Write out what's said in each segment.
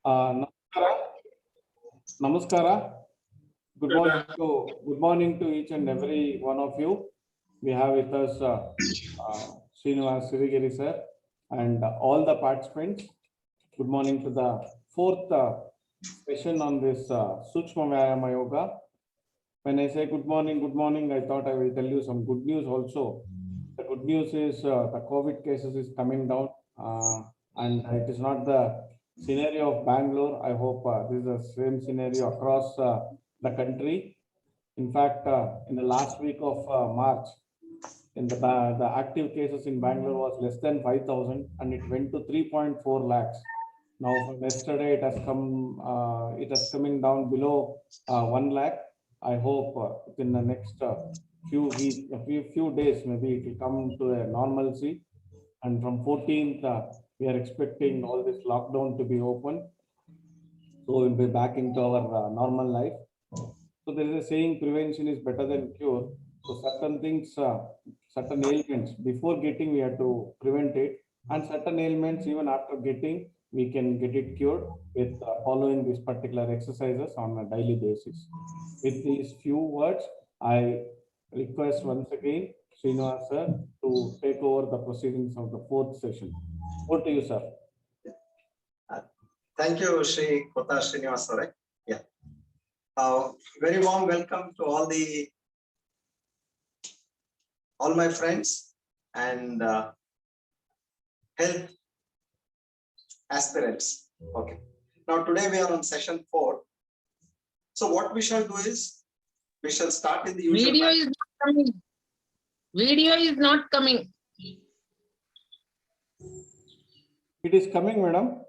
Namaskara. Namaskara. Good morning to each and every one of you. We have with us Srinivas Sirigiri sir and all the participants. Good morning to the fourth session on this Sukshma Vyayama Yoga. When I say good morning, I thought I will tell you some good news also. The good news is the COVID cases is coming down and it is not the scenario of Bangalore. I hope this is the same scenario across the country. In fact, in the last week of March, in the active cases in Bangalore was less than 5,000 and it went to 3.4 lakhs. Now from yesterday, it has coming down below 1 lakh. I hope within the next few days, maybe it will come to a normalcy. And from 14th, we are expecting all this lockdown to be open. So we'll be back into our normal life. So there is a saying, prevention is better than cure. So certain things, certain ailments, before getting, we have to prevent it. And certain ailments, even after getting, we can get it cured with following these particular exercises on a daily basis. With these few words, I request once again Srinivas sir to take over the proceedings of the fourth session. Over to you, sir. Thank you, Shri Kota Srinivas sir. Yeah. Very warm welcome to all my friends and health aspirants. Okay. Now today we are on session 4. So what we shall do is we shall start in the usual. Video is not coming. Video is not coming. It is coming, madam.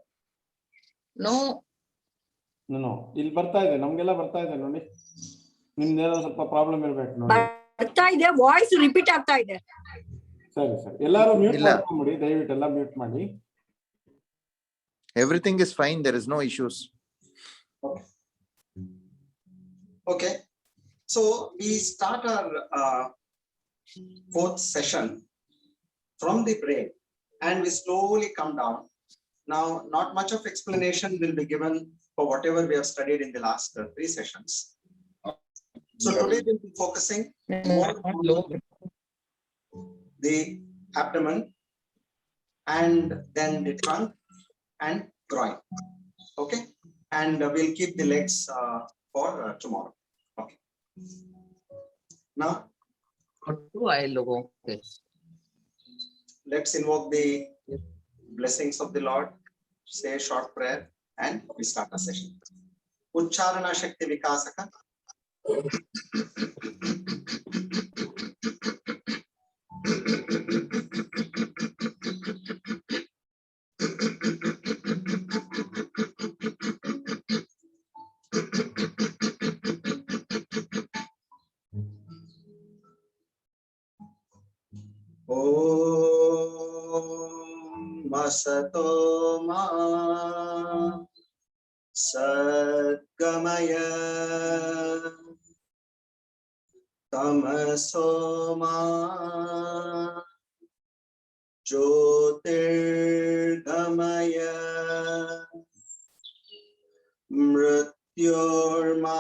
No. No. ಇಲ್ಲಿ ಬರ್ತಾ ಇದೆ, ನಮಗೆಲ್ಲ ಬರ್ತಾ ಇದೆ ನೋಡಿ. ನಿಮ್ದೇನೋ ಸ್ವಲ್ಪ problem ಇರಬೇಕು ನೋಡಿ. ಬರ್ತಾ ಇದೆ, ವಾಯ್ಸ್ ರಿಪೀಟ್ ಆಗ್ತಾ ಇದೆ. ಸರಿ ಸರಿ, ಎಲ್ಲರೂ ಮ್ಯೂಟ್ ಮಾಡ್ಕೊಂಬಿಡಿ, ದಯವಿಟ್ಟು ಎಲ್ಲ ಮ್ಯೂಟ್ ಮಾಡಿ. Everything is fine, there is no issues. Okay. So we start our fourth session from the brain and we slowly come down. Now, not much of explanation will be given for whatever we have studied in the last 3 sessions. So today we'll be focusing more on the abdomen and then the trunk and groin. Okay. And we'll keep the legs for tomorrow. Okay. Now, let's invoke the blessings of the Lord, say a short prayer, and we start our session. Uchcharana Shakti Vikasaka. Masato ma Sadgamaya Tamaso ma Jyotirgamaya Mrityorma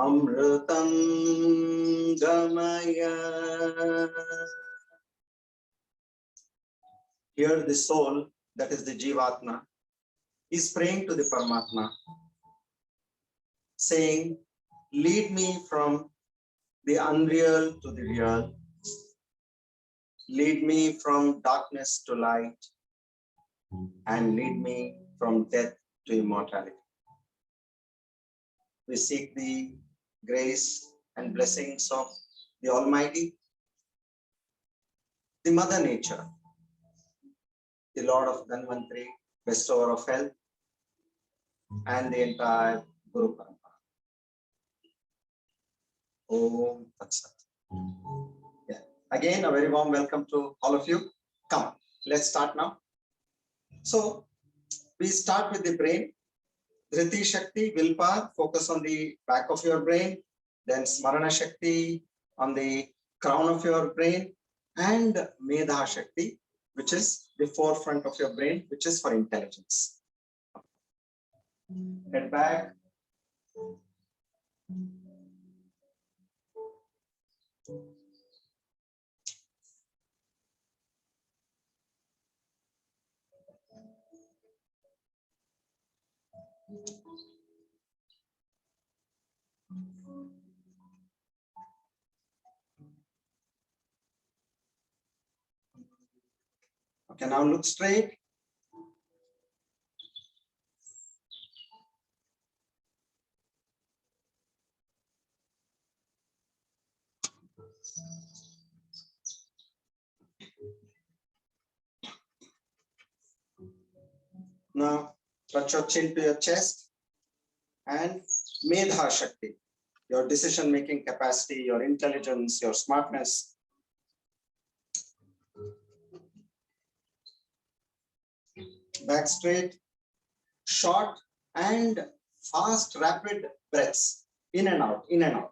Amritam Gamaya. Here the soul, that is the Jivatma, is praying to the Paramatma, saying, lead me from the unreal to the real, lead me from darkness to light, and lead me from death to immortality. We seek the grace and blessings of the Almighty, the Mother Nature, the Lord of Dhanvantri, bestower of health, and the entire Guru Parampara. Om Tat Sat. Yeah. Again, a very warm welcome to all of you. Come, let's start now. So, we start with the brain. Dhriti Shakti, willpower, focus on the back of your brain. Then Smarana Shakti on the crown of your brain. And Medha Shakti, which is the forefront of your brain, which is for intelligence. Head back. Okay, now look straight. Now touch your chin to your chest and Medha Shakti, your decision-making capacity, your intelligence, your smartness. Back straight, short and fast, rapid breaths, in and out, in and out.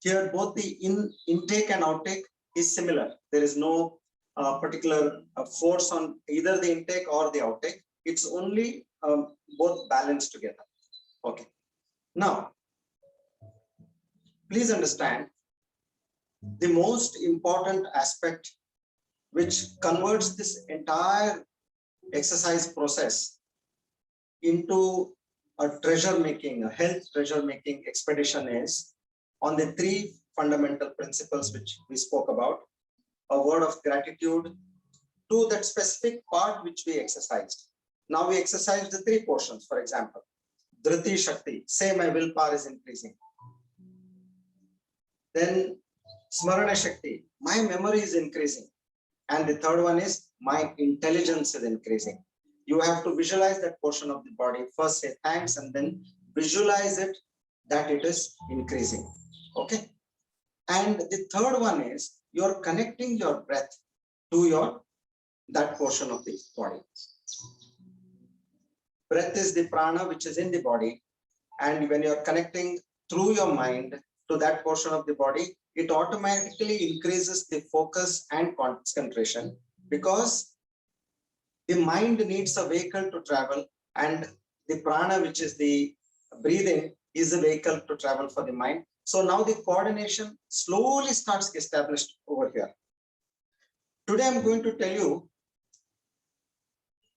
Here, both the intake and outtake is similar. There is no particular force on either the intake or the outtake. It's only both balanced together. Okay. Now, please understand the most important aspect which converts this entire exercise process into a treasure making, a health treasure making expedition is on the three fundamental principles which we spoke about: a word of gratitude to that specific part which we exercised. Now we exercised the three portions. For example, Dhriti Shakti, say my willpower is increasing. Then Smarana Shakti, my memory is increasing. And the third one is my intelligence is increasing. You have to visualize that portion of the body. First say thanks and then visualize it that it is increasing. Okay. And the third one is you're connecting your breath to that portion of the body. Breath is the prana which is in the body. And when you're connecting through your mind to that portion of the body, it automatically increases the focus and concentration, because the mind needs a vehicle to travel, and the prana, which is the breathing, is a vehicle to travel for the mind. So now the coordination slowly starts established over here. Today I'm going to tell you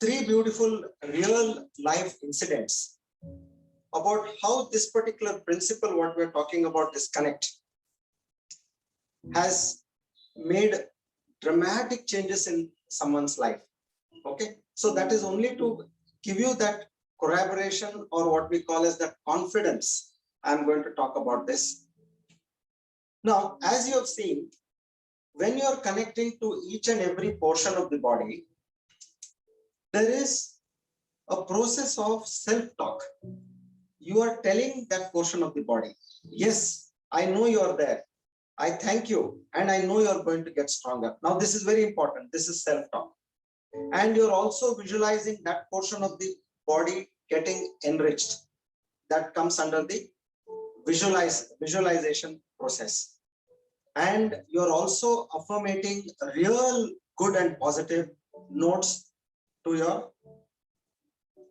three beautiful real life incidents about how this particular principle, what we're talking about, disconnect, has made dramatic changes in someone's life. Okay, so that is only to give you that corroboration, or what we call as the confidence. I'm going to talk about this. Now, as you have seen, when you are connecting to each and every portion of the body, there is a process of self-talk. You are telling that portion of the body, yes, I know you are there. I thank you, and I know you're going to get stronger. Now, this is very important. This is self-talk. And you're also visualizing that portion of the body getting enriched. That comes under the visualization process. And you're also affirming real good and positive notes to your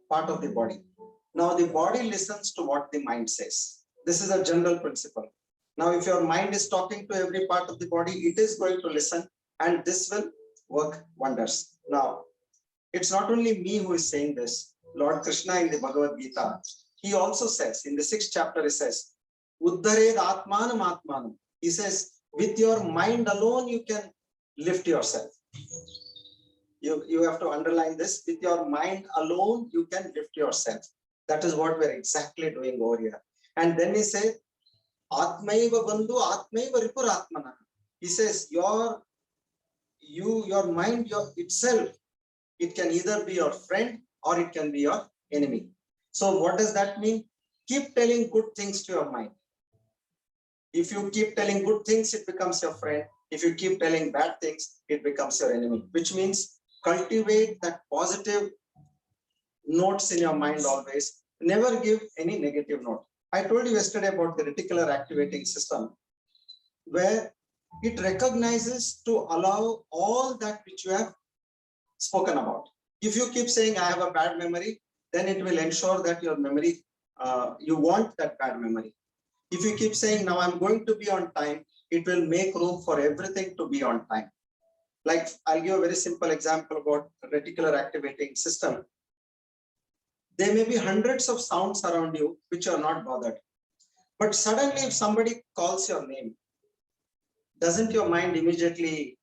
part of the body. Now, the body listens to what the mind says. This is a general principle. Now, if your mind is talking to every part of the body, it is going to listen, and this will work wonders. Now, it's not only me who is saying this. Lord Krishna in the Bhagavad Gita, he also says, in the 6th chapter, he says, Uddhared Atmanam Atmanam. He says, with your mind alone, you can lift yourself. You have to underline this. With your mind alone, you can lift yourself. That is what we're exactly doing over here. And then he says, Atmaiva Bandhu Atmaiva Ripur Atmana. He says, your mind itself, it can either be your friend or it can be your enemy. So what does that mean? Keep telling good things to your mind. If you keep telling good things, it becomes your friend. If you keep telling bad things, it becomes your enemy, which means cultivate that positive notes in your mind always. Never give any negative note. I told you yesterday about the reticular activating system, where it recognizes to allow all that which you have spoken about. If you keep saying, I have a bad memory, then it will ensure that your memory, you want that bad memory. If you keep saying, now I'm going to be on time, it will make room for everything to be on time. Like, I'll give a very simple example about reticular activating system. There may be hundreds of sounds around you which are not bothered. But suddenly, if somebody calls your name, doesn't your mind immediately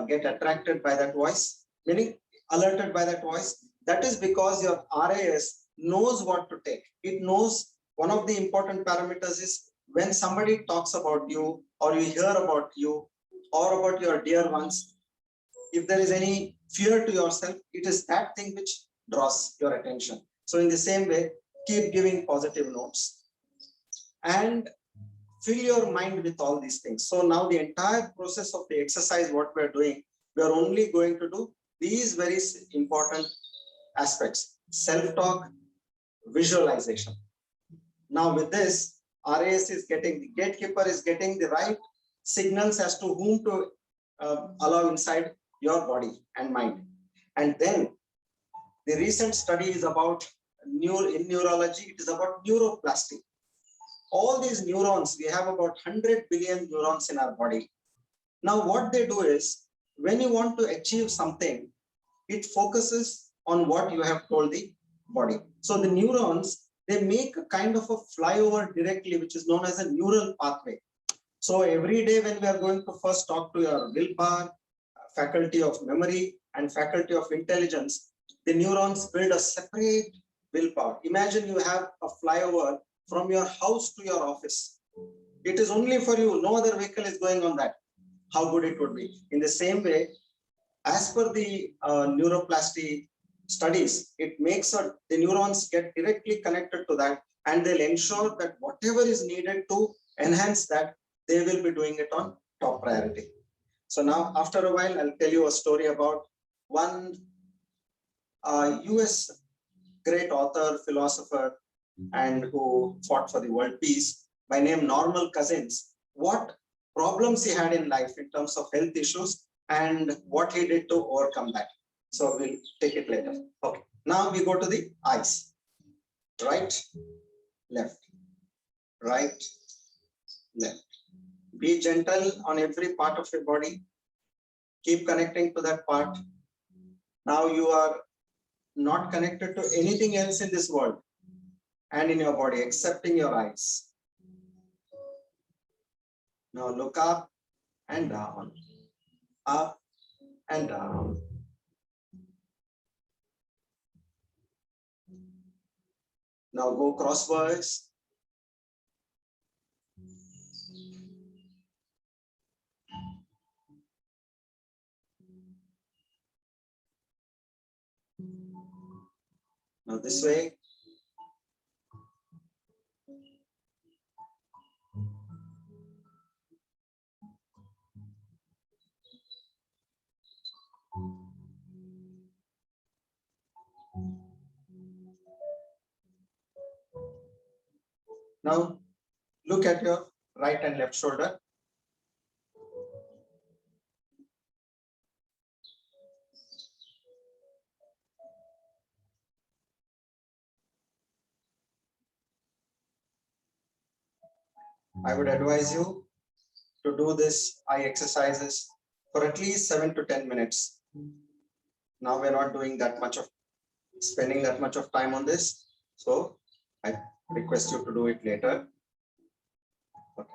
get attracted by that voice, meaning alerted by that voice? That is because your RAS knows what to take. It knows one of the important parameters is when somebody talks about you, or you hear about you, or about your dear ones, if there is any fear to yourself, it is that thing which draws your attention. So in the same way, keep giving positive notes and fill your mind with all these things. So now the entire process of the exercise, what we're doing, we are only going to do these very important aspects: self-talk, visualization. Now with this, RAS is getting, the gatekeeper is getting the right signals as to whom to allow inside your body and mind. And then the recent study is about in neurology, it is about neuroplasty. All these neurons, we have about 100 billion neurons in our body. Now what they do is, when you want to achieve something, it focuses on what you have told the body. So the neurons, they make a kind of a flyover directly, which is known as a neural pathway. So every day when we are going to first talk to your willpower, faculty of memory, and faculty of intelligence, the neurons build a separate willpower. Imagine you have a flyover from your house to your office. It is only for you, no other vehicle is going on that. How good it would be. In the same way, as per the neuroplasty studies, it makes the neurons get directly connected to that, and they'll ensure that whatever is needed to enhance that, they will be doing it on top priority. So now, after a while, I'll tell you a story about one US great author, philosopher, and who fought for the world peace, by name Normal Cousins. What problems he had in life in terms of health issues and what he did to overcome that. So we'll take it later. Okay. Now we go to the eyes. Right, left, right, left. Be gentle on every part of your body. Keep connecting to that part. Now you are not connected to anything else in this world and in your body, excepting your eyes. Now look up and down, up and down. Now go crosswise. Now this way. Now look at your right and left shoulder. I would advise you to do this eye exercises for at least 7 to 10 minutes. Now we're not doing that much of spending that much of time on this. So I request you to do it later. Okay.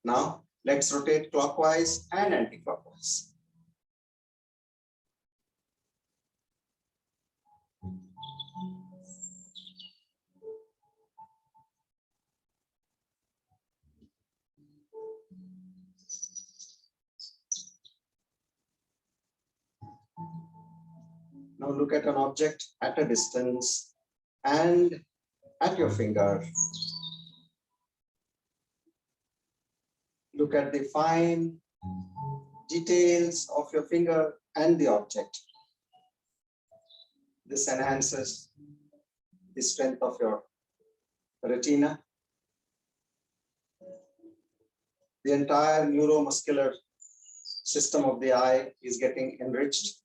Now let's rotate clockwise and anti-clockwise. Now look at an object at a distance and at your finger. Look at the fine details of your finger and the object. This enhances the strength of your retina. The entire neuromuscular system of the eye is getting enriched.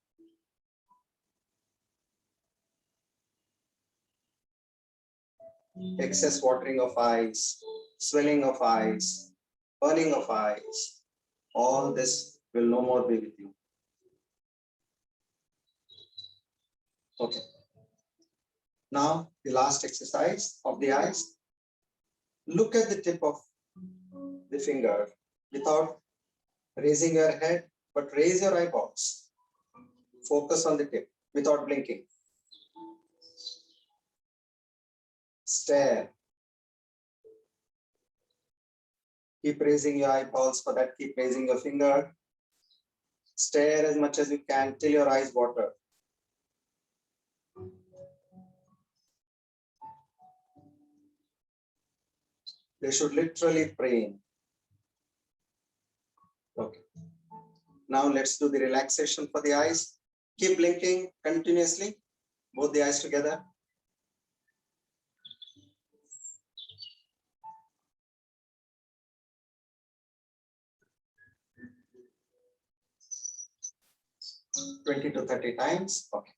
Excess watering of eyes, swelling of eyes, burning of eyes, all this will no more be with you. Okay. Now, the last exercise of the eyes. Look at the tip of the finger without raising your head, but raise your eyeballs. Focus on the tip without blinking. Stare. Keep raising your eyeballs. For that, keep raising your finger. Stare as much as you can till your eyes water. They should literally pray. Okay. Now let's do the relaxation for the eyes. Keep blinking continuously, both the eyes together. (20 to 30 times. Okay.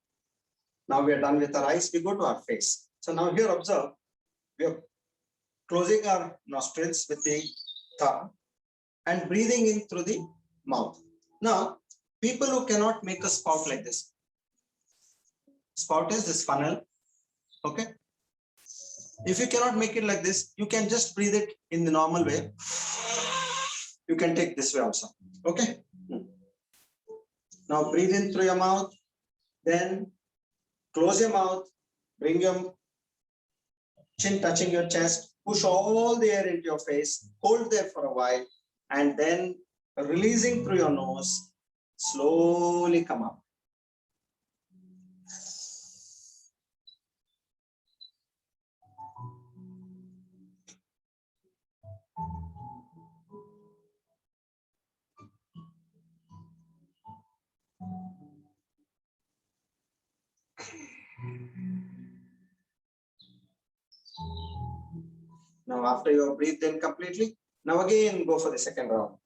Now we are done with our eyes. We go to our face. So now here observe, we are closing our nostrils with the thumb and breathing in through the mouth. Now, people who cannot make a spout like this. Spout is this funnel. Okay. If you cannot make it like this, you can just breathe it in the normal way. You can take this way also. Okay. Now breathe in through your mouth, then close your mouth, bring your chin touching your chest, push all the air into your face, hold there for a while, and then releasing through your nose, slowly come up. Now, after you have breathed in completely, now again go for the second round.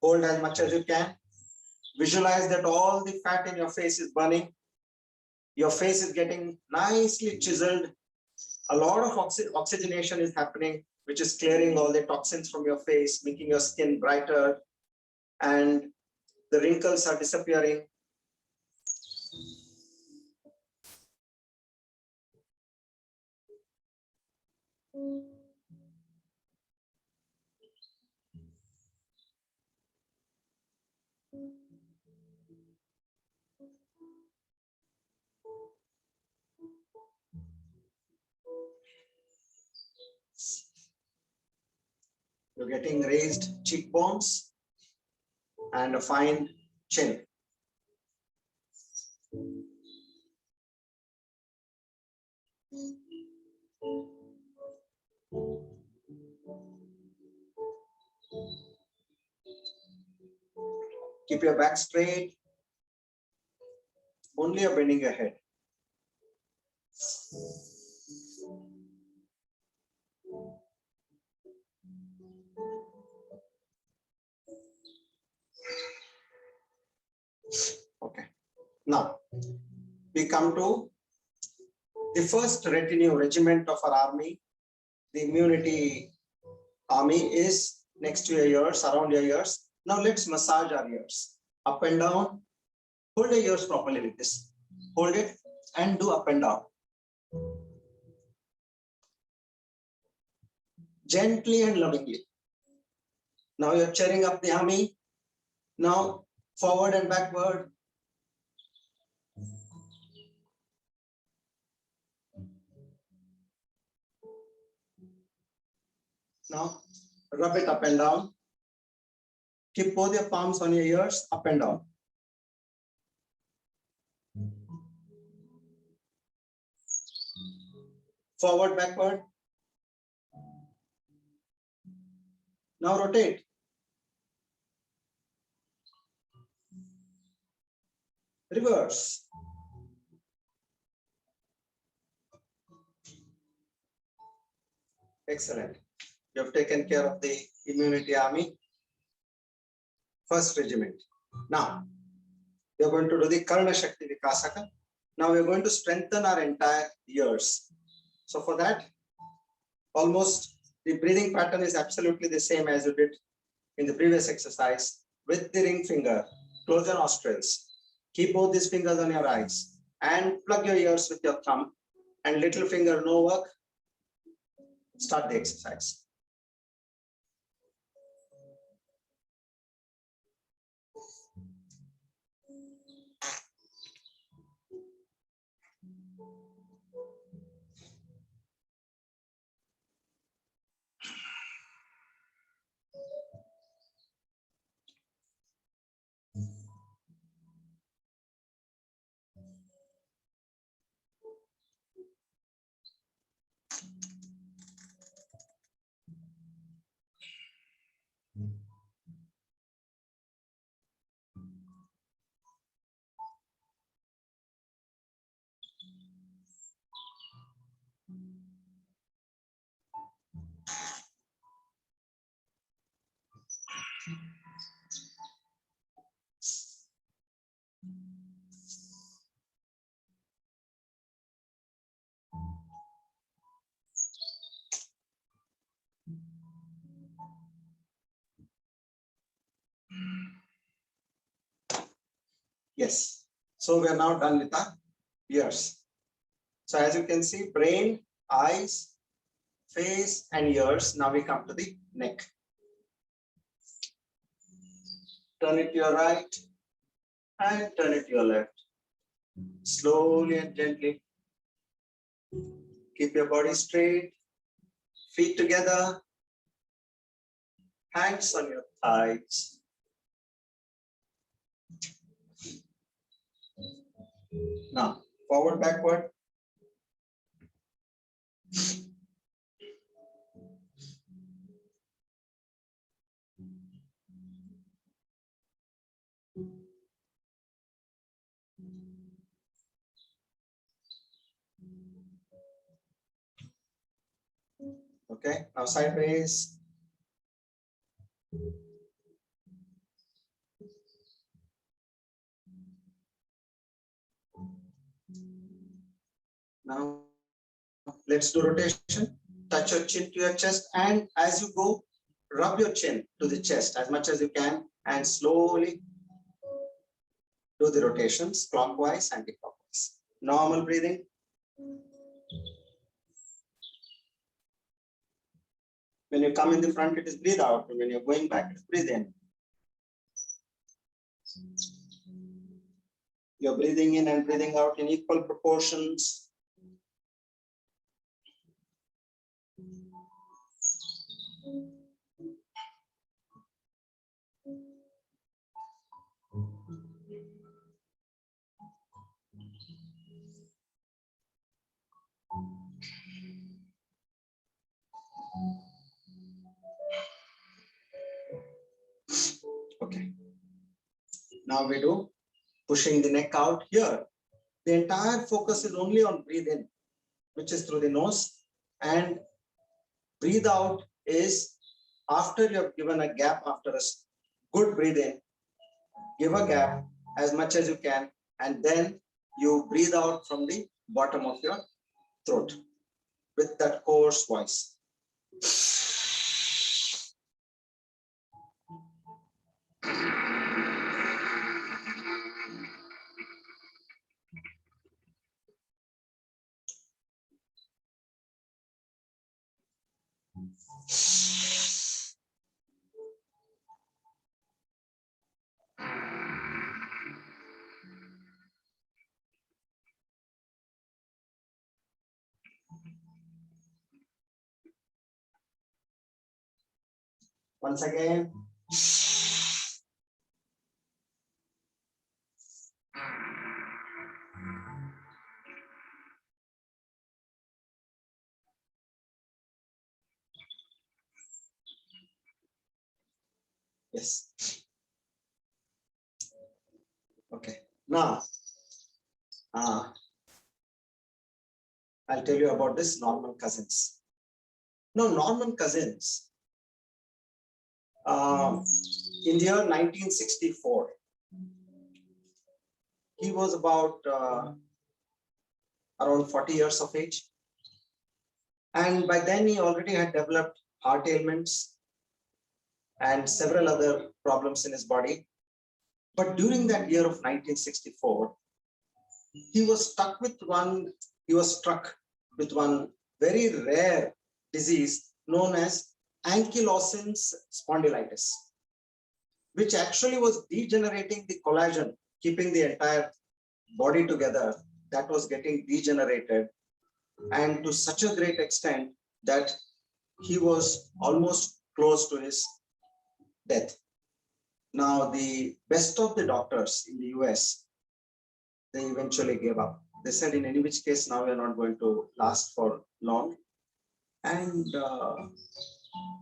Hold as much as you can. Visualize that all the fat in your face is burning. Your face is getting nicely chiseled. A lot of oxygenation is happening, which is clearing all the toxins from your face, making your skin brighter, and the wrinkles are disappearing. You're getting raised cheekbones and a fine chin. Keep your back straight. Only you're bending your head. Okay. Now, we come to the first retinue regiment of our army. The immunity army is next to your ears, around your ears. Now let's massage our ears. Up and down. Hold the ears properly like this. Hold it and do up and down. Gently and lovingly. Now you're cheering up the army. Now forward and backward. Now Rub it up and down. Keep both your palms on your ears, up and down. Forward, backward. Now rotate. Reverse. Excellent. You have taken care of the immunity army. First regiment. Now, we are going to do the Karna Shakti Vikasaka. Now we are going to strengthen our entire ears. So for that, almost the breathing pattern is absolutely the same as you did in the previous exercise. With the ring finger, close your nostrils. Keep both these fingers on your eyes and plug your ears with your thumb and little finger no work. Start the exercise. Yes. So we are now done with our ears. So as you can see, brain, eyes, face, and ears. Now we come to the neck. Turn it to your right and turn it to your left. Slowly and gently. Keep your body straight, feet together, hands on your thighs. Now, forward, backward. Okay, now sideways. Now, let's do rotation. Touch your chin to your chest, and as you go, rub your chin to the chest as much as you can, and slowly do the rotations clockwise, anti-clockwise. Normal breathing. When you come in the front, it is breathe out. And when you're going back, it's breathe in. You're breathing in and breathing out in equal proportions. Okay. Now we do pushing the neck out here. The entire focus is only on breathe in, which is through the nose, and breathe out is after you have given a gap after a good breathe in, give a gap as much as you can, and then you breathe out from the bottom of your throat with that coarse voice. Once again. Yes. Okay. Now, I'll tell you about this Norman Cousins. Now, Norman Cousins, in the year 1964, he was about around 40 years of age. And by then he already had developed heart ailments and several other problems in his body. But during that year of 1964, he was struck with one very rare disease known as ankylosing spondylitis, which actually was degenerating the collagen, keeping the entire body together. That was getting degenerated, and to such a great extent that he was almost close to his death. Now, the best of the doctors in the US, they eventually gave up. They said, in any which case, now we're not going to last for long. And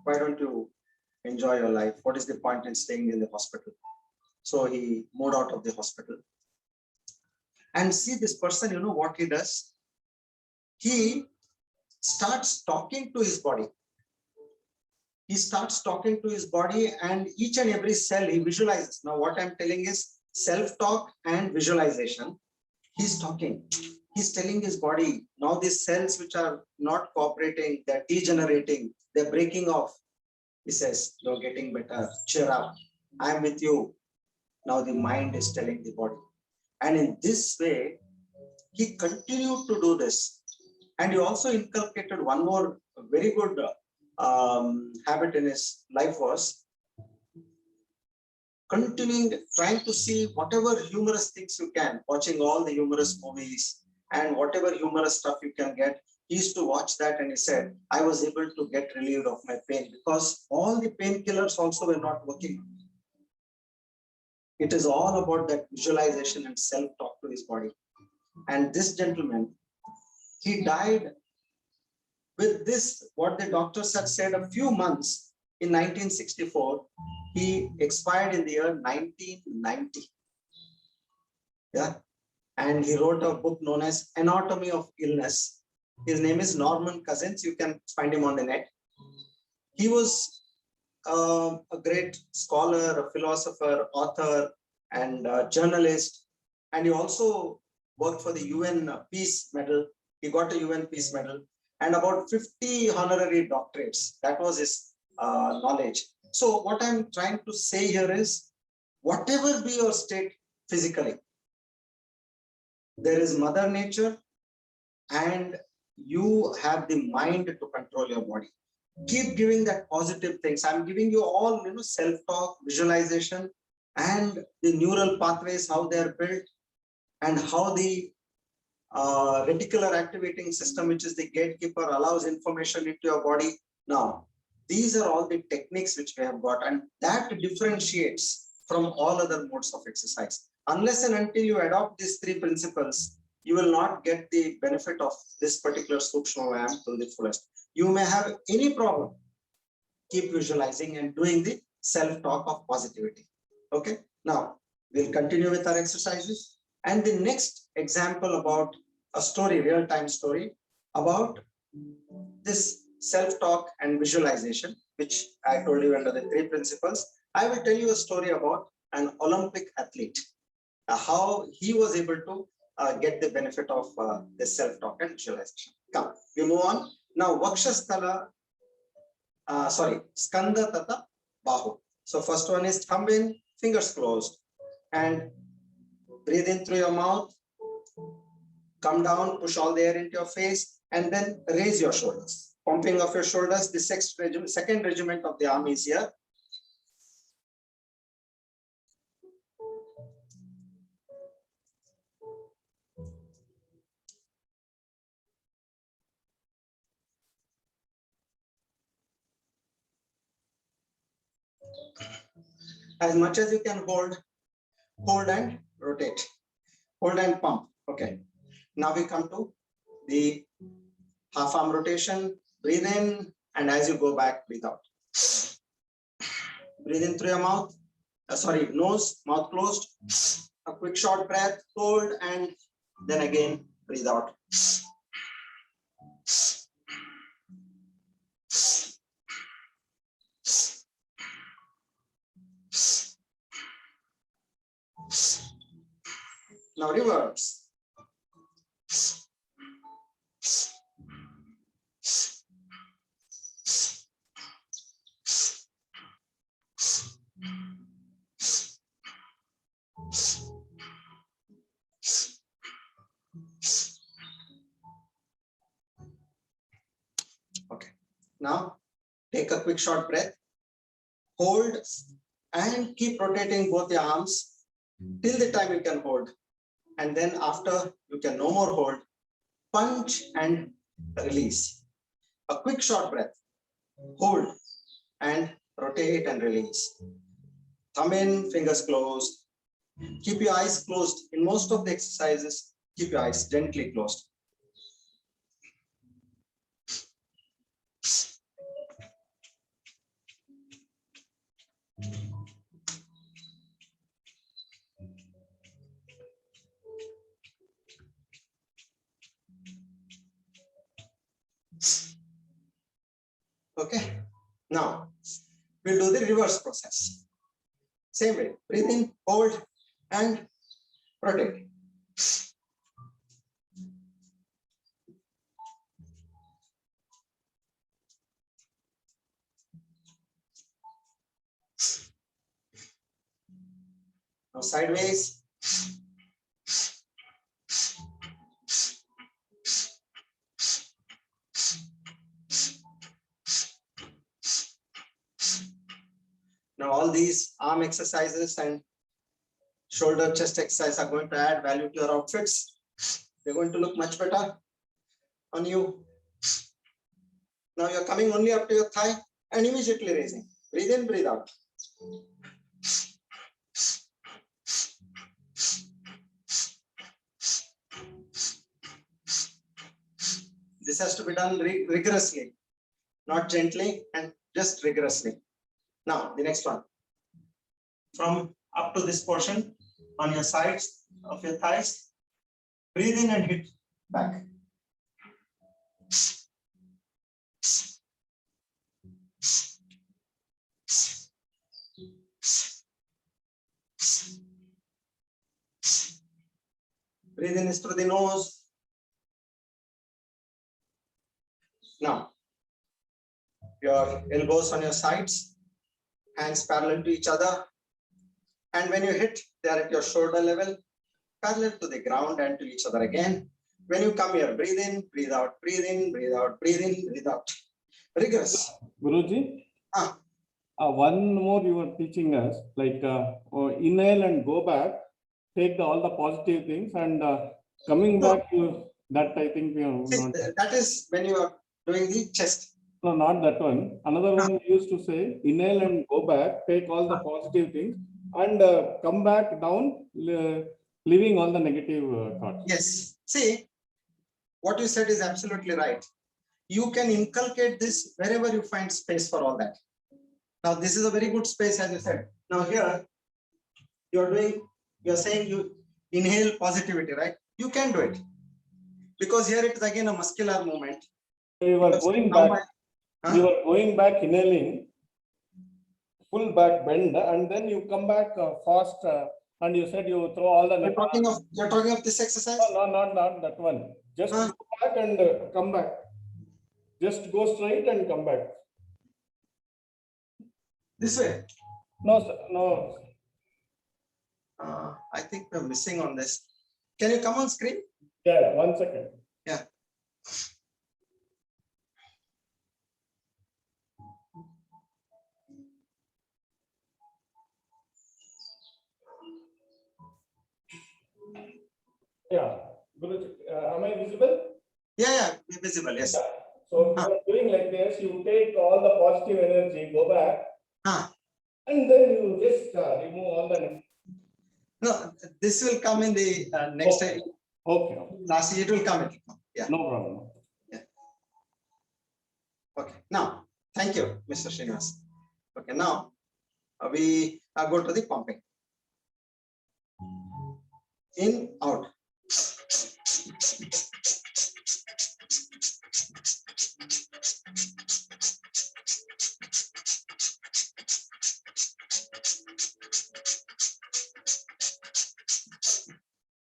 why don't you enjoy your life? What is the point in staying in the hospital? So he moved out of the hospital. And see, this person, you know what he does? He starts talking to his body. He starts talking to his body, and each and every cell he visualizes. Now, what I'm telling is self-talk and visualization. He's talking. He's telling his body, now these cells which are not cooperating, they're degenerating, they're breaking off. He says, you're getting better, cheer up, I'm with you. Now the mind is telling the body. And in this way, he continued to do this. And he also inculcated one more very good habit in his life, was continuing, trying to see whatever humorous things you can, watching all the humorous movies and whatever humorous stuff you can get. He used to watch that, and he said, I was able to get relieved of my pain because all the painkillers also were not working. It is all about that visualization and self-talk to his body. And this gentleman, he died with this, what the doctors had said, a few months in 1964. He expired in the year 1990. Yeah. And he wrote a book known as Anatomy of Illness. His name is Norman Cousins. You can find him on the net. He was a great scholar, a philosopher, author, and journalist. And he also worked for the UN Peace Medal. He got a UN Peace Medal and about 50 honorary doctorates. That was his knowledge. So what I'm trying to say here is, whatever be your state physically, there is Mother Nature, and you have the mind to control your body. Keep giving that positive things. I'm giving you all, self-talk, visualization, and the neural pathways, how they are built, and how the reticular activating system, which is the gatekeeper, allows information into your body. Now, these are all the techniques which we have got, and that differentiates from all other modes of exercise. Unless and until you adopt these three principles, you will not get the benefit of this particular Sukshma Vyayam to the fullest. You may have any problem. Keep visualizing and doing the self-talk of positivity. Okay. Now, we'll continue with our exercises. And the next example about a story, real-time story, about this self-talk and visualization, which I told you under the three principles. I will tell you a story about an Olympic athlete, how he was able to get the benefit of this self-talk and visualization. Come, we move on. Now, Vakshasthala, Skanda Tata Bahu. So first one is thumb in, fingers closed, and breathe in through your mouth, come down, push all the air into your face, and then raise your shoulders. Pumping of your shoulders. The second regiment of the army is here. As much as you can hold and rotate, hold and pump. Okay. Now we come to the half arm rotation. Breathe in, and as you go back, breathe out. Breathe in through your mouth. Nose, mouth closed. A quick short breath, hold, and then again breathe out. Now reverse. Okay. Now take a quick short breath. Hold and keep rotating both your arms till the time you can hold. And then after you can no more hold, punch and release. A quick short breath. Hold and rotate and release. Thumb in, fingers closed. Keep your eyes closed. In most of the exercises, keep your eyes gently closed. Okay. Now we'll do the reverse process. Same way. Breathe in, hold, and rotate. Now sideways. Now all these arm exercises and shoulder chest exercise are going to add value to your outfits. They're going to look much better on you. Now you're coming only up to your thigh and immediately raising. Breathe in, breathe out. This has to be done rigorously, not gently, and just rigorously. Now, the next one. From up to this portion on your sides of your thighs, breathe in and hit back. Breathe in is through the nose. Now, your elbows on your sides, hands parallel to each other. And when you hit, they are at your shoulder level, parallel to the ground and to each other again. When you come here, breathe in, breathe out, breathe in, breathe out, breathe in, breathe out. Rigorous. Guruji, Ah. One more you were teaching us, like inhale and go back, take all the positive things and coming back to that, I think we have not. That is when you are doing the chest. No, not that one. Another one we used to say, inhale and go back, take all the positive things and come back down, leaving all the negative thoughts. Yes. See, what you said is absolutely right. You can inculcate this wherever you find space for all that. Now, this is a very good space, as you said. Now here, you're saying you inhale positivity, right? You can do it. Because here it is again a muscular movement. You are going back. You are going back, inhaling, full back bend, and then you come back fast. And you said you throw all the. You're talking of this exercise? No, not that one. Just go back and come back. Just go straight and come back. This way? No, sir, no. I think we're missing on this. Can you come on screen? Yeah, 1 second. Yeah. Yeah. Am I visible? Yeah, visible, yes. Yeah. So you are doing like this, you take all the positive energy, go back, And then you just remove all the. No, this will come in the next Okay. time. Okay, okay. Last it will come. Yeah. No problem. Okay. Now, thank you, Mr. Srinivas. Okay. Now we go to the pumping. In, out.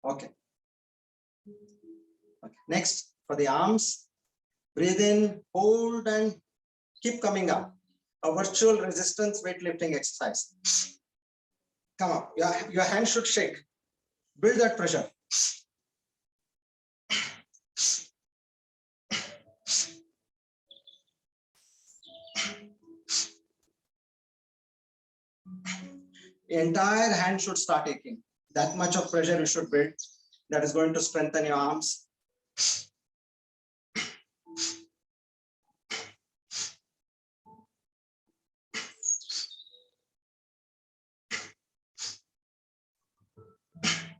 Okay. Okay. Next, for the arms, breathe in, hold, and keep coming up. A virtual resistance weightlifting exercise. Come up. Your hand should shake. Build that pressure. The entire hand should start aching. That much of pressure you should build. That is going to strengthen your arms.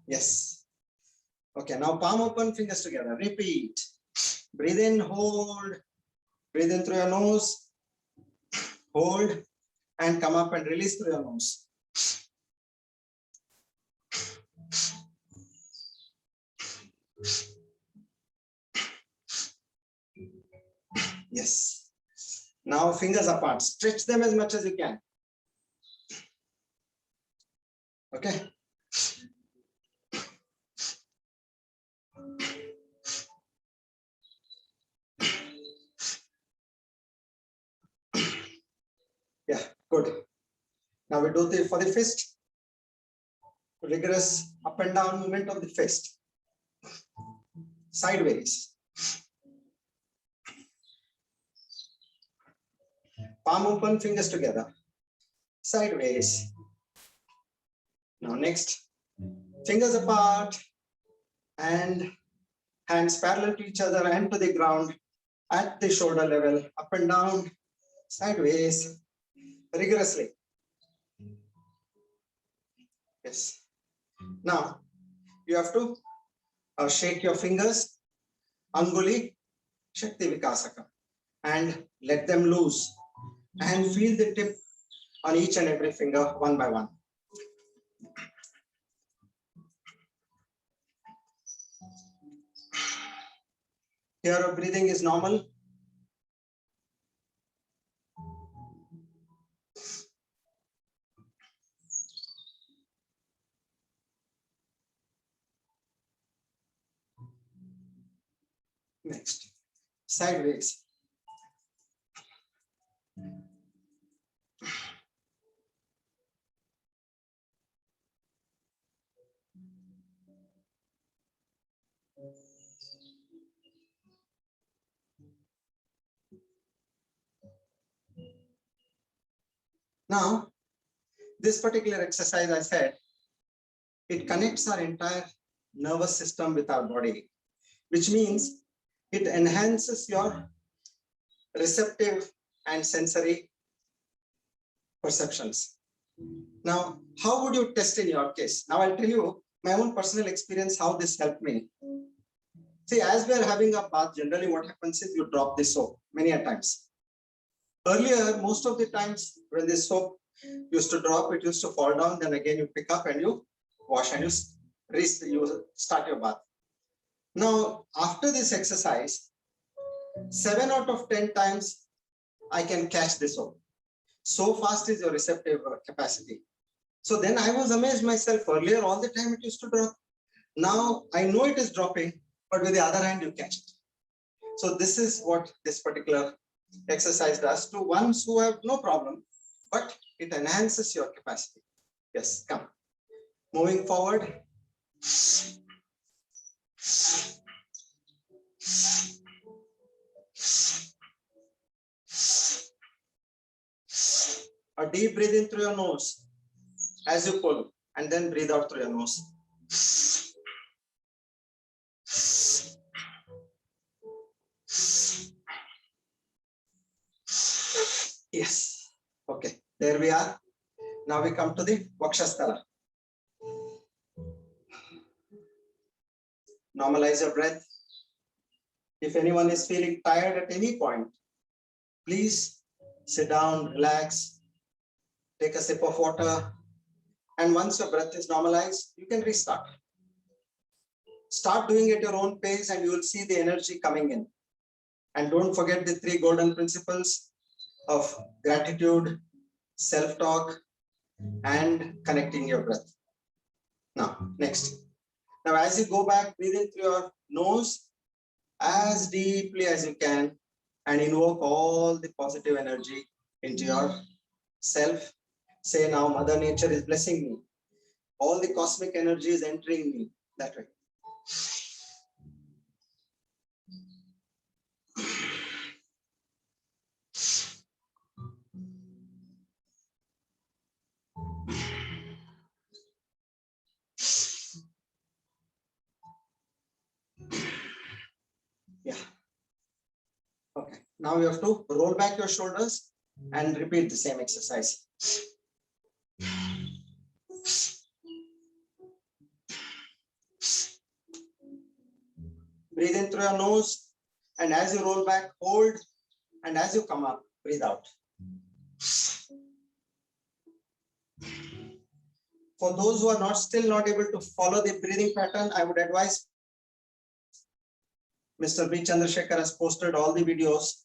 Yes. Okay, now palm open, fingers together. Repeat. Breathe in, hold. Breathe in through your nose. Hold. And come up and release through your nose. Yes. Now fingers apart. Stretch them as much as you can. Okay. Yeah, good. Now we do for the fist. Rigorous up and down movement of the fist. Sideways. Palm open, fingers together. Sideways. Now next, fingers apart and hands parallel to each other and to the ground at the shoulder level, up and down, sideways, rigorously. Yes. Now you have to shake your fingers, Anguli, Shakti Vikasaka, and let them loose and feel the tip on each and every finger one by one. Here your breathing is normal. Next, sideways. Now, this particular exercise, I said, it connects our entire nervous system with our body, which means it enhances your receptive and sensory perceptions. Now, how would you test in your case? Now, I'll tell you my own personal experience, how this helped me. See, as we are having a bath, generally what happens is you drop the soap many a times. Earlier, most of the times when the soap used to drop, it used to fall down. Then again, you pick up and you wash and you start your bath. Now, after this exercise, 7 out of 10 times, I can catch the soap. So fast is your receptive capacity. So then I was amazed myself. Earlier, all the time it used to drop. Now I know it is dropping, but with the other hand, you catch it. So this is what this particular exercise does to ones who have no problem, but it enhances your capacity. Yes, come. Moving forward. A deep breathe in through your nose as you pull, and then breathe out through your nose. Yes. Okay, there we are. Now we come to the Vakshasthala. Normalize your breath. If anyone is feeling tired at any point, please sit down, relax, take a sip of water, and once your breath is normalized, you can restart. Start doing it at your own pace and you will see the energy coming in. And don't forget the 3 golden principles of gratitude, self-talk, and connecting your breath. Now, next. Now, as you go back, breathe in through your nose as deeply as you can and invoke all the positive energy into your self. Say now, Mother Nature is blessing me. All the cosmic energy is entering me. That way. Yeah. Okay. Now you have to roll back your shoulders and repeat the same exercise. Breathe in through your nose, and as you roll back, hold, and as you come up, breathe out. For those who are still not able to follow the breathing pattern, I would advise Mr. B. Chandrasekhar has posted all the videos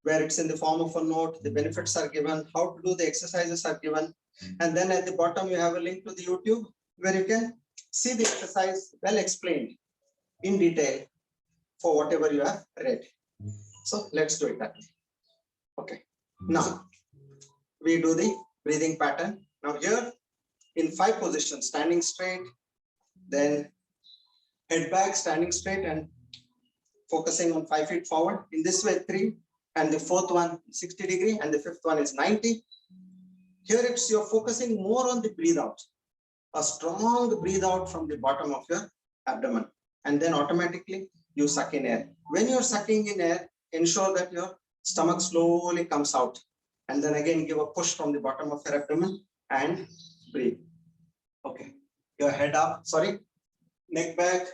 where it's in the form of a note, the benefits are given, how to do the exercises are given. And then at the bottom, you have a link to the YouTube where you can see the exercise well explained in detail for whatever you have read. So let's do it that way. Okay. Now we do the breathing pattern. Now here in 5 positions, standing straight, then head back, standing straight and focusing on 5 feet forward. In this way, 3, and the 4th one 60 degree, and the 5th one is 90. Here it's you're focusing more on the breathe out, a strong breathe out from the bottom of your abdomen, and then automatically you suck in air. When you're sucking in air, ensure that your stomach slowly comes out, and then again give a push from the bottom of your abdomen and breathe. Okay, your head up, sorry, neck back.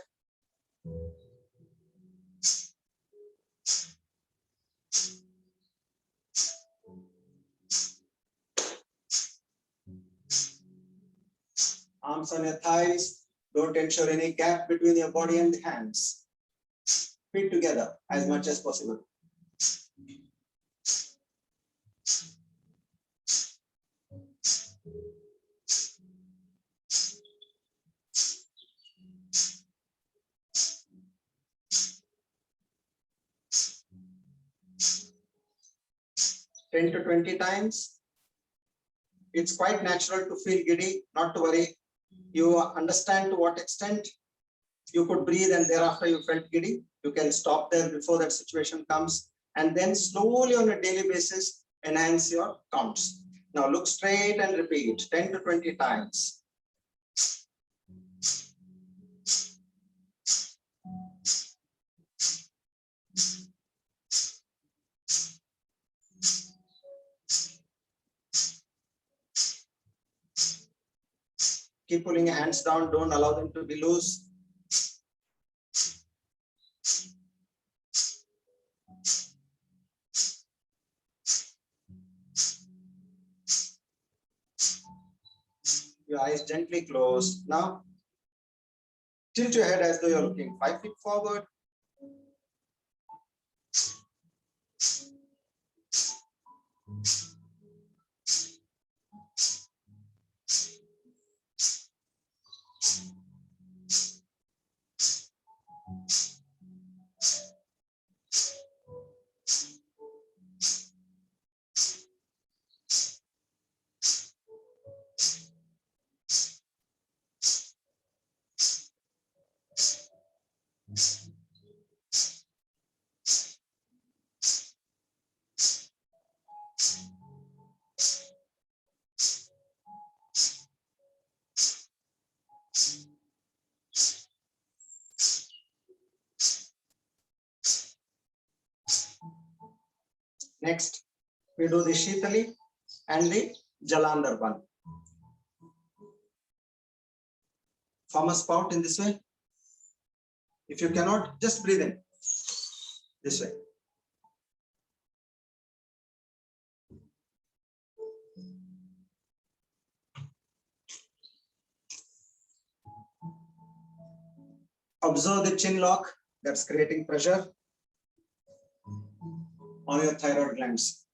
Arms on your thighs. Don't ensure any gap between your body and the hands. Feet together as much as possible. Ten to 20 times. It's quite natural to feel giddy, not to worry. You understand to what extent you could breathe and thereafter you felt giddy. You can stop there before that situation comes, and then slowly on a daily basis, enhance your counts. Now look straight and repeat 10 to 20 times. Keep pulling your hands down, don't allow them to be loose. Your eyes gently closed. Now, tilt your head as though you're looking 5 feet forward. Next, we do the Shitali and the Jalandhar one. Form a spout in this way. If you cannot, just breathe in this way. Observe the chin lock that's creating pressure on your thyroid glands.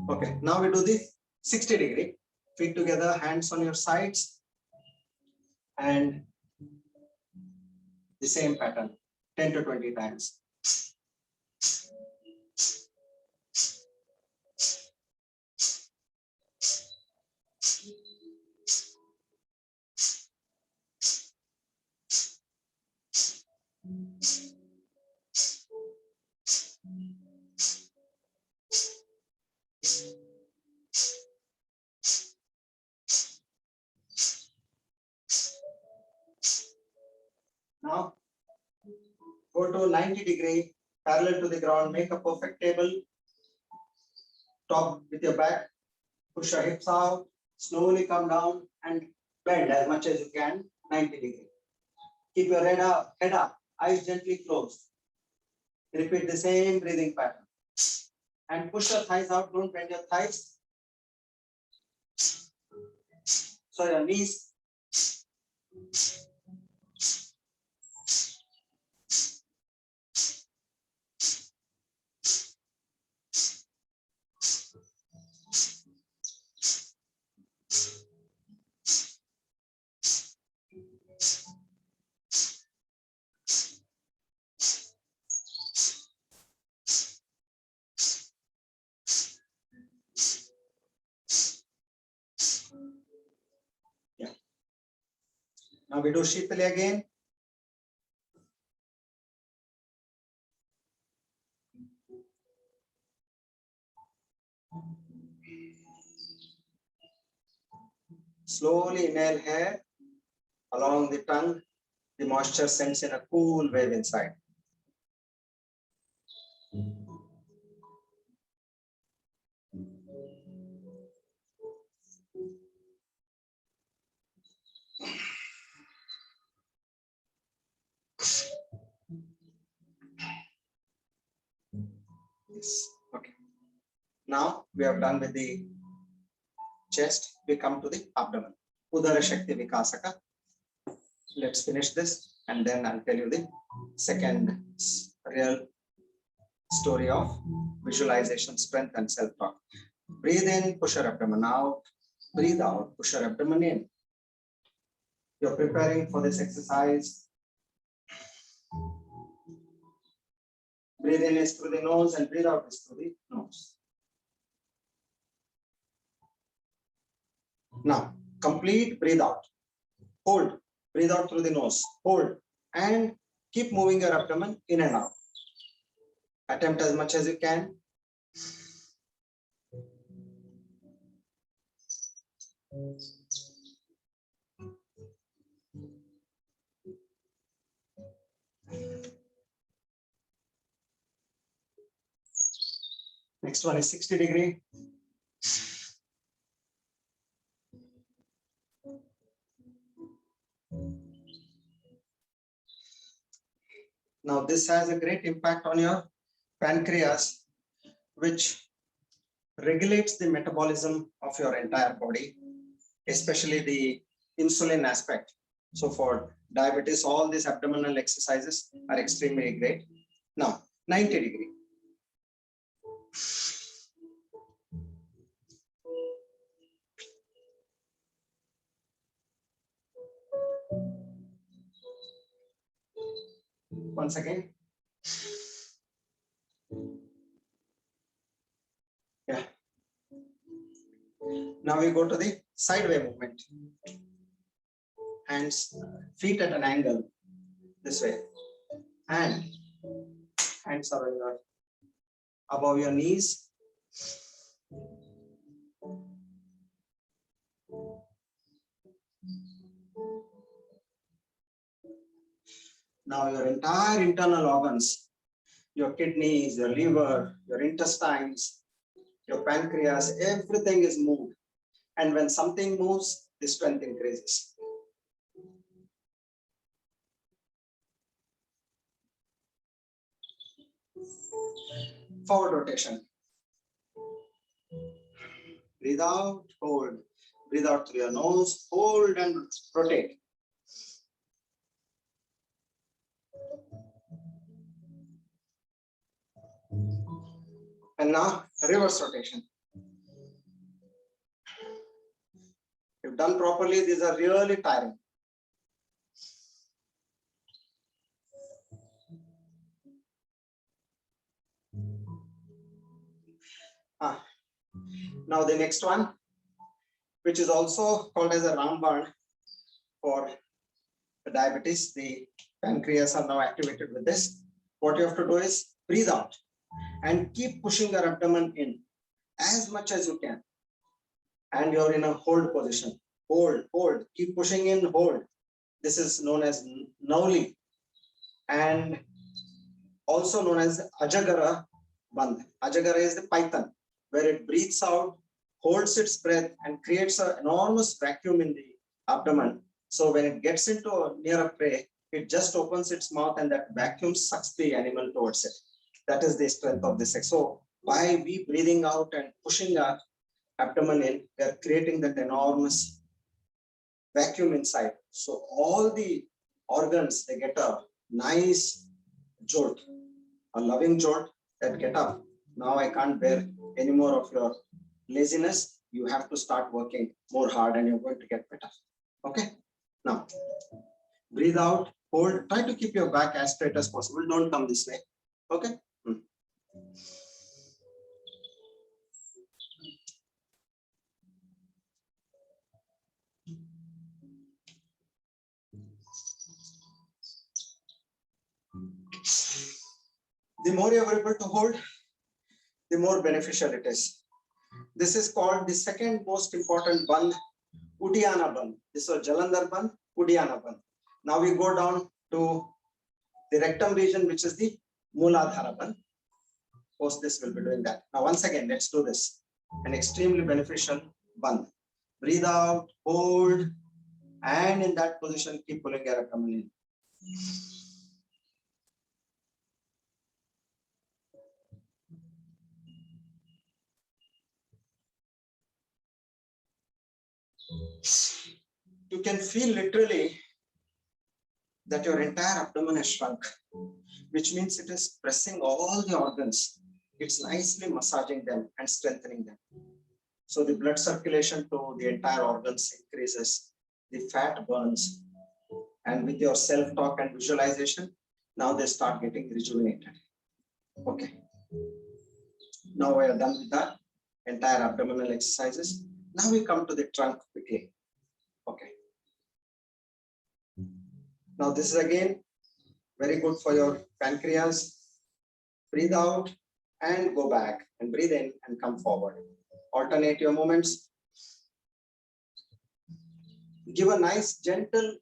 Okay, now we do the 60 degree. Feet together, hands on your sides, and the same pattern 10 to 20 times. Now go to 90 degree, parallel to the ground, make a perfect table. Top with your back, push your hips out, slowly come down and bend as much as you can, 90 degree. Keep your head up, eyes gently closed. Repeat the same breathing pattern. And push your thighs out, don't bend your thighs. So your knees. Yeah. Now we do Shitali again. Slowly inhale here along the tongue. The moisture sends in a cool wave inside. Yes. Okay. Now we have done with the chest. We come to the abdomen. Udara Shakti Vikasaka. Let's finish this and then I'll tell you the second real story of visualization, strength, and self-talk. Breathe in, push your abdomen out. Breathe out, push your abdomen in. You're preparing for this exercise. Breathe in is through the nose and breathe out is through the nose. Now, complete breathe out. Hold. Breathe out through the nose. Hold. And keep moving your abdomen in and out. Attempt as much as you can. Next one is 60 degree. Now this has a great impact on your pancreas, which regulates the metabolism of your entire body, especially the insulin aspect. So for diabetes, all these abdominal exercises are extremely great. Now, 90 degree. Once again. Yeah. Now we go to the sideway movement. Hands, feet at an angle this way. And hands are on your above your knees. Now your entire internal organs, your kidneys, your liver, your intestines, your pancreas, everything is moved And when something moves, the strength increases. Forward rotation. Breathe out, hold. Breathe out through your nose, hold and rotate. And now reverse rotation. If done properly, these are really tiring. Now the next one, which is also called as a Ramban for diabetes. The pancreas are now activated with this. What you have to do is breathe out and keep pushing your abdomen in as much as you can. And you're in a hold position. Hold, hold, keep pushing in, hold. This is known as Nauli and also known as Ajagara Bandh. Ajagara is the python, where it breathes out, holds its breath and creates an enormous vacuum in the abdomen. So when it gets into near a prey, it just opens its mouth and that vacuum sucks the animal towards it. That is the strength of this. So by we breathing out and pushing our abdomen in, we are creating that enormous vacuum inside. So all the organs, they get a nice jolt, a loving jolt that get up. Now I can't bear any more of your laziness. You have to start working more hard and you're going to get better. Okay. Now breathe out, hold, try to keep your back as straight as possible. Don't come this way. Okay. The more you are able to hold, the more beneficial it is. This is called the second most important bandh, Uddiyana Bandh. This was Jalandhar Bandh, Uddiyana Bandh. Now we go down to the rectum region, which is the Mooladhara Bandh. Post this, we'll be doing that. Now once again, let's do this. An extremely beneficial bandh. Breathe out, hold, and in that position, keep pulling your abdomen in. You can feel literally that your entire abdomen has shrunk, which means it is pressing all the organs. It's nicely massaging them and strengthening them. So the blood circulation to the entire organs increases, the fat burns, and with your self-talk and visualization, now they start getting rejuvenated. Okay. Now we are done with that entire abdominal exercises. Now we come to the trunk quickly. Okay. Now this is again very good for your pancreas. Breathe out and go back and breathe in and come forward. Alternate your movements. Give a nice gentle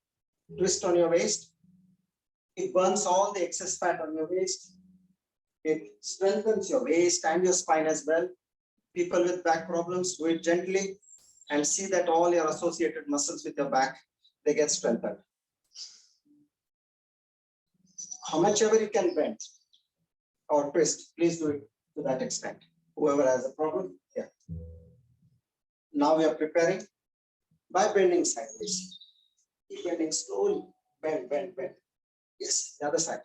twist on your waist. It burns all the excess fat on your waist. It strengthens your waist and your spine as well. People with back problems, do it gently and see that all your associated muscles with your back, they get strengthened. How much ever you can bend or twist, please do it to that extent. Whoever has a problem, yeah. Now we are preparing by bending sideways. Keep bending slowly. Bend, bend, bend. Yes, the other side.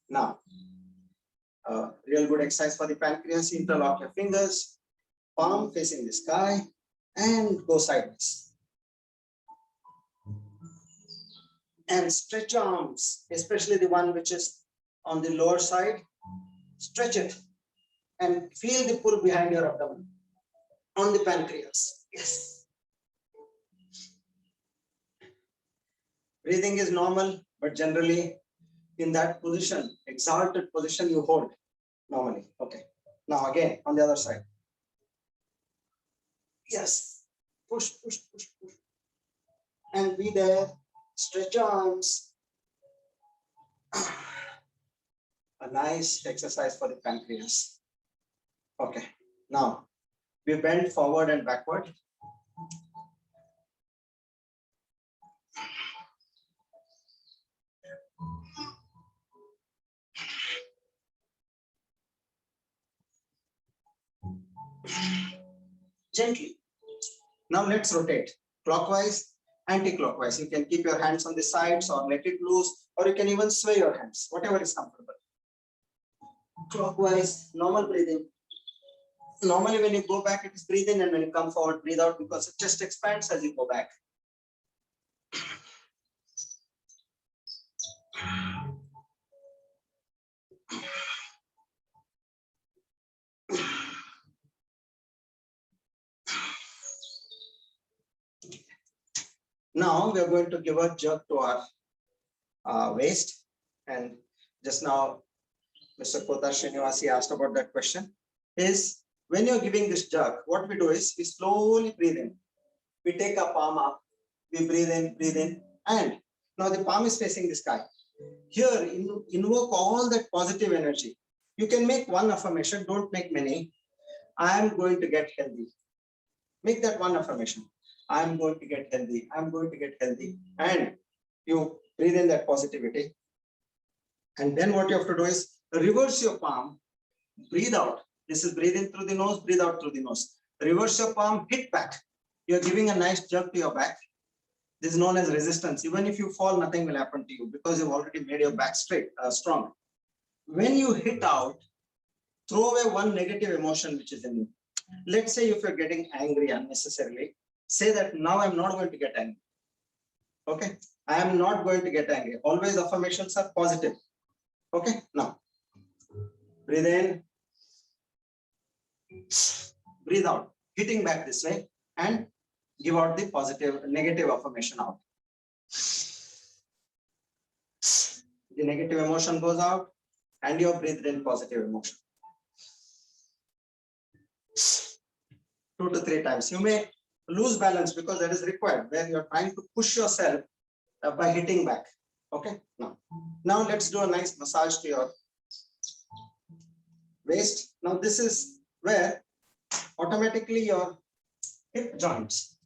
Now, real good exercise for the pancreas. Interlock your fingers, palm facing the sky, and go sideways. And stretch arms, especially the one which is on the lower side. Stretch it and feel the pull behind your abdomen on the pancreas. Yes. Breathing is normal, but generally in that position, exalted position, you hold normally. Okay. Now again on the other side. Yes. Push, push, push, push. And be there. Stretch arms. A nice exercise for the pancreas. Okay, now we bend forward and backward. Gently. Now let's rotate clockwise, anti-clockwise. You can keep your hands on the sides or let it loose, or you can even sway your hands, whatever is comfortable. Clockwise, normal breathing. Normally when you go back, it is breathe in, and when you come forward, breathe out, because the chest expands as you go back. Now we are going to give a jerk to our waist, and just now Mr. Kota Srinivasi asked about that question. Is when you're giving this jerk, what we do is we slowly breathe in. We take our palm up, we breathe in, and now the palm is facing the sky. Here, invoke all that positive energy. You can make one affirmation, don't make many. I am going to get healthy. Make that one affirmation. I am going to get healthy. I'm going to get healthy. And you breathe in that positivity. And then what you have to do is reverse your palm, breathe out. This is breathe in through the nose, breathe out through the nose. Reverse your palm, hit back. You're giving a nice jerk to your back. This is known as resistance. Even if you fall, nothing will happen to you because you've already made your back straight, strong. When you hit out, throw away one negative emotion which is in you. Let's say if you're getting angry unnecessarily, say that now I'm not going to get angry. Okay, I am not going to get angry. Always affirmations are positive. Okay, now breathe in, breathe out, hitting back this way, and give out the positive, negative affirmation out. The negative emotion goes out, and you breathed in positive emotion. 2 to 3 times. You may lose balance because that is required, where you're trying to push yourself by hitting back. Okay, now let's do a nice massage to your waist. Now this is where automatically your hip joints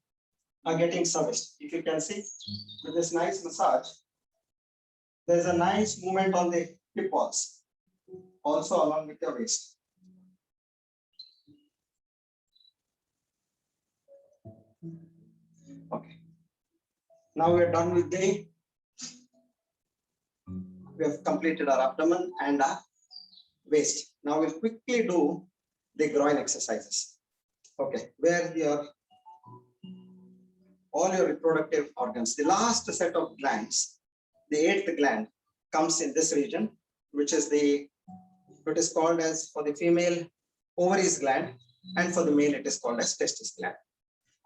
are getting serviced. If you can see with this nice massage, there's a nice movement on the hip walls, also along with your waist. Okay. Now we're done with we have completed our abdomen and our waist. Now we'll quickly do the groin exercises. Okay, where all your reproductive organs, the last set of glands, the 8th gland comes in this region, which is what is called as, for the female, ovaries gland, and for the male it is called as testis gland.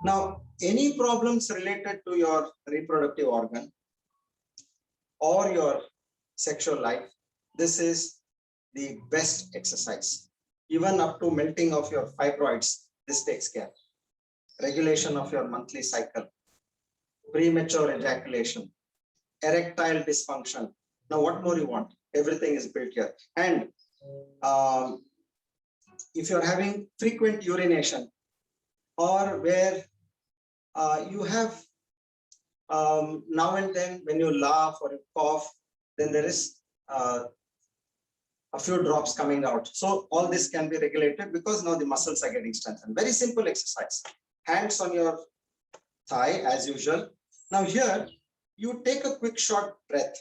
Now, any problems related to your reproductive organ or your sexual life, this is the best exercise. Even up to melting of your fibroids, this takes care. Regulation of your monthly cycle, premature ejaculation, erectile dysfunction. Now, what more you want? Everything is built here. And if you're having frequent urination, or where you have now and then when you laugh or you cough, then there is a few drops coming out. So all this can be regulated because now the muscles are getting strengthened. Very simple exercise. Hands on your thigh as usual. Now here, you take a quick short breath.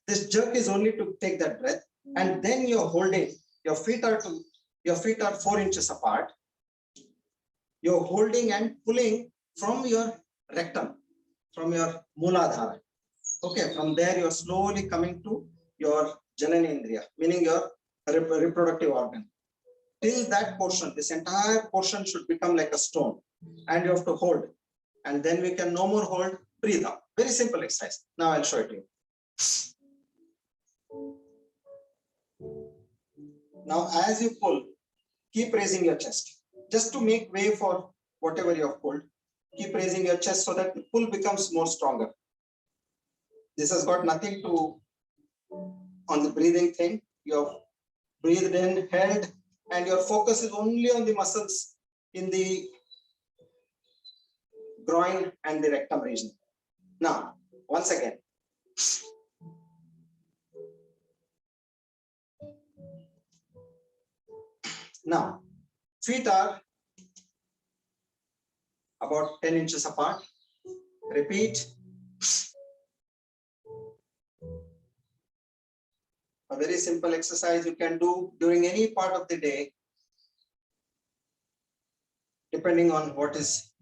This jerk is only to take that breath, and then you're holding, your feet are 4 inches apart. You're holding and pulling from your rectum, from your Mooladhara. Okay, from there you're slowly coming to your Jananendriya, meaning your reproductive organ. Till that portion, this entire portion should become like a stone, and you have to hold. And then we can no more hold, breathe out. Very simple exercise. Now I'll show it to you. Now, as you pull, keep raising your chest. Just to make way for whatever you have pulled, keep raising your chest so that the pull becomes more stronger. This has got nothing to on the breathing thing. You have breathed in, held, and your focus is only on the muscles in the groin and the rectum region. Now, once again. Now, feet are about 10 inches apart. Repeat. A very simple exercise you can do during any part of the day, depending on what is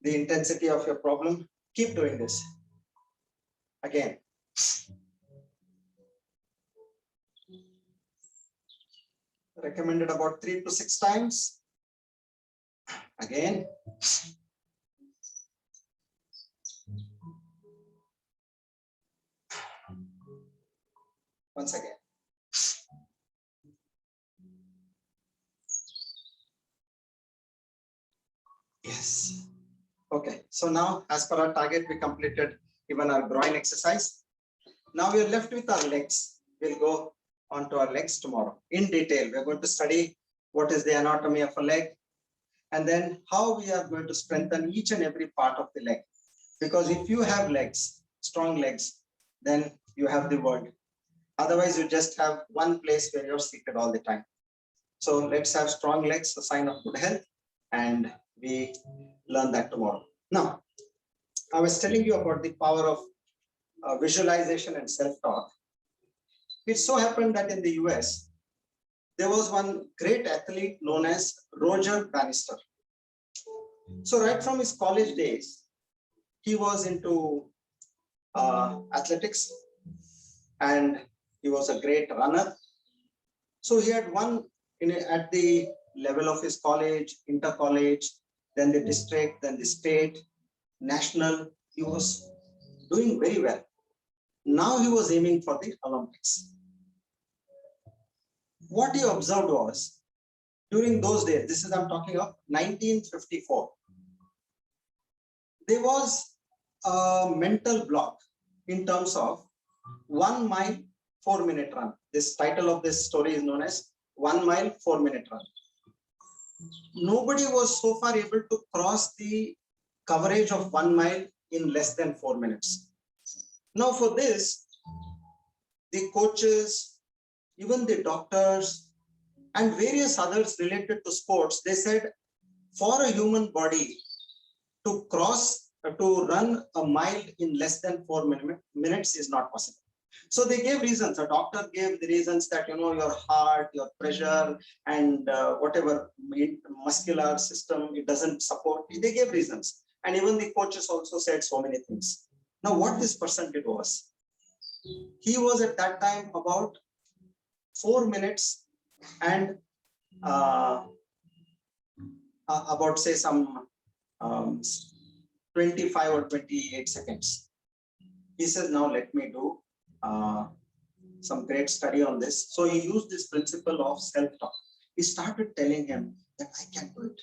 the intensity of your problem. Keep doing this. Again. Recommended about 3 to 6 times. Again. Once again. Yes. Okay. So now, as per our target, we completed even our groin exercise. Now we are left with our legs. We'll go on to our legs tomorrow in detail. We are going to study what is the anatomy of a leg, and then how we are going to strengthen each and every part of the leg. Because if you have legs, strong legs, then you have the world. Otherwise, you just have one place where you're seated all the time. So let's have strong legs, a sign of good health, and we learn that tomorrow. Now, I was telling you about the power of visualization and self-talk. It so happened that in the US, there was one great athlete known as Roger Bannister. So right from his college days, he was into athletics, and he was a great runner. So he had won at the level of his college, inter-college, then the district, then the state, national. He was doing very well. Now he was aiming for the Olympics. What he observed was, during those days, this is I'm talking of 1954, there was a mental block in terms of 1 mile, 4-minute run. This title of this story is known as 1 mile, 4-minute run. Nobody was so far able to cross the coverage of 1 mile in less than 4 minutes. Now for this, the coaches, even the doctors, and various others related to sports, they said for a human body to run a mile in less than 4 minutes is not possible. So they gave reasons. A doctor gave the reasons that, your heart, your pressure, and whatever muscular system, it doesn't support. They gave reasons. And even the coaches also said so many things. Now, what this person did was, he was at that time about 4 minutes and about say some 25 or 28 seconds. He says, now let me do some great study on this. So he used this principle of self-talk. He started telling him that I can do it.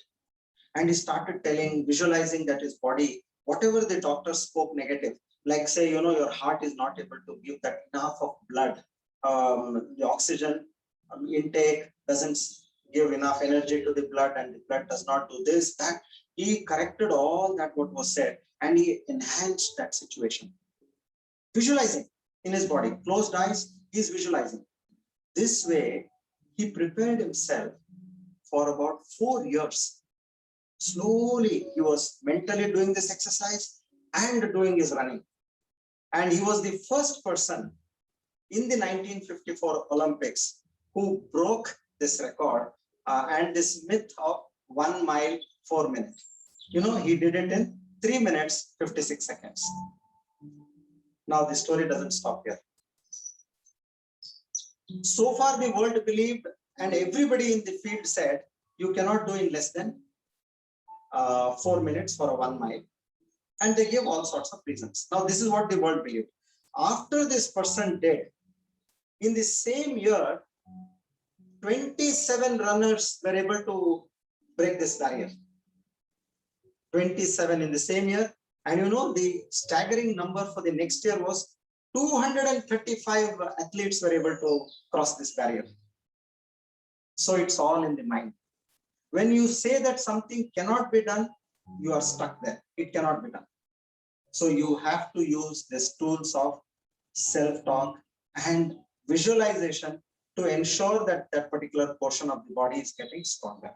And he started visualizing that his body, whatever the doctor spoke negative, like say, your heart is not able to give that enough of blood. The oxygen intake doesn't give enough energy to the blood, and the blood does not do this, that. He corrected all that what was said, and he enhanced that situation. Visualizing in his body, closed eyes, he's visualizing. This way, he prepared himself for about 4 years. Slowly, he was mentally doing this exercise and doing his running. And he was the first person in the 1954 Olympics who broke this record and this myth of 1 mile, 4 minutes. He did it in 3 minutes, 56 seconds. Now the story doesn't stop here. So far the world believed, and everybody in the field said, you cannot do in less than 4 minutes for a 1 mile. And they gave all sorts of reasons. Now this is what the world believed. After this person did, in the same year, 27 runners were able to break this barrier. 27 in the same year. And the staggering number for the next year was 235 athletes were able to cross this barrier. So it's all in the mind. When you say that something cannot be done, you are stuck there. It cannot be done. So you have to use these tools of self-talk and visualization to ensure that that particular portion of the body is getting stronger.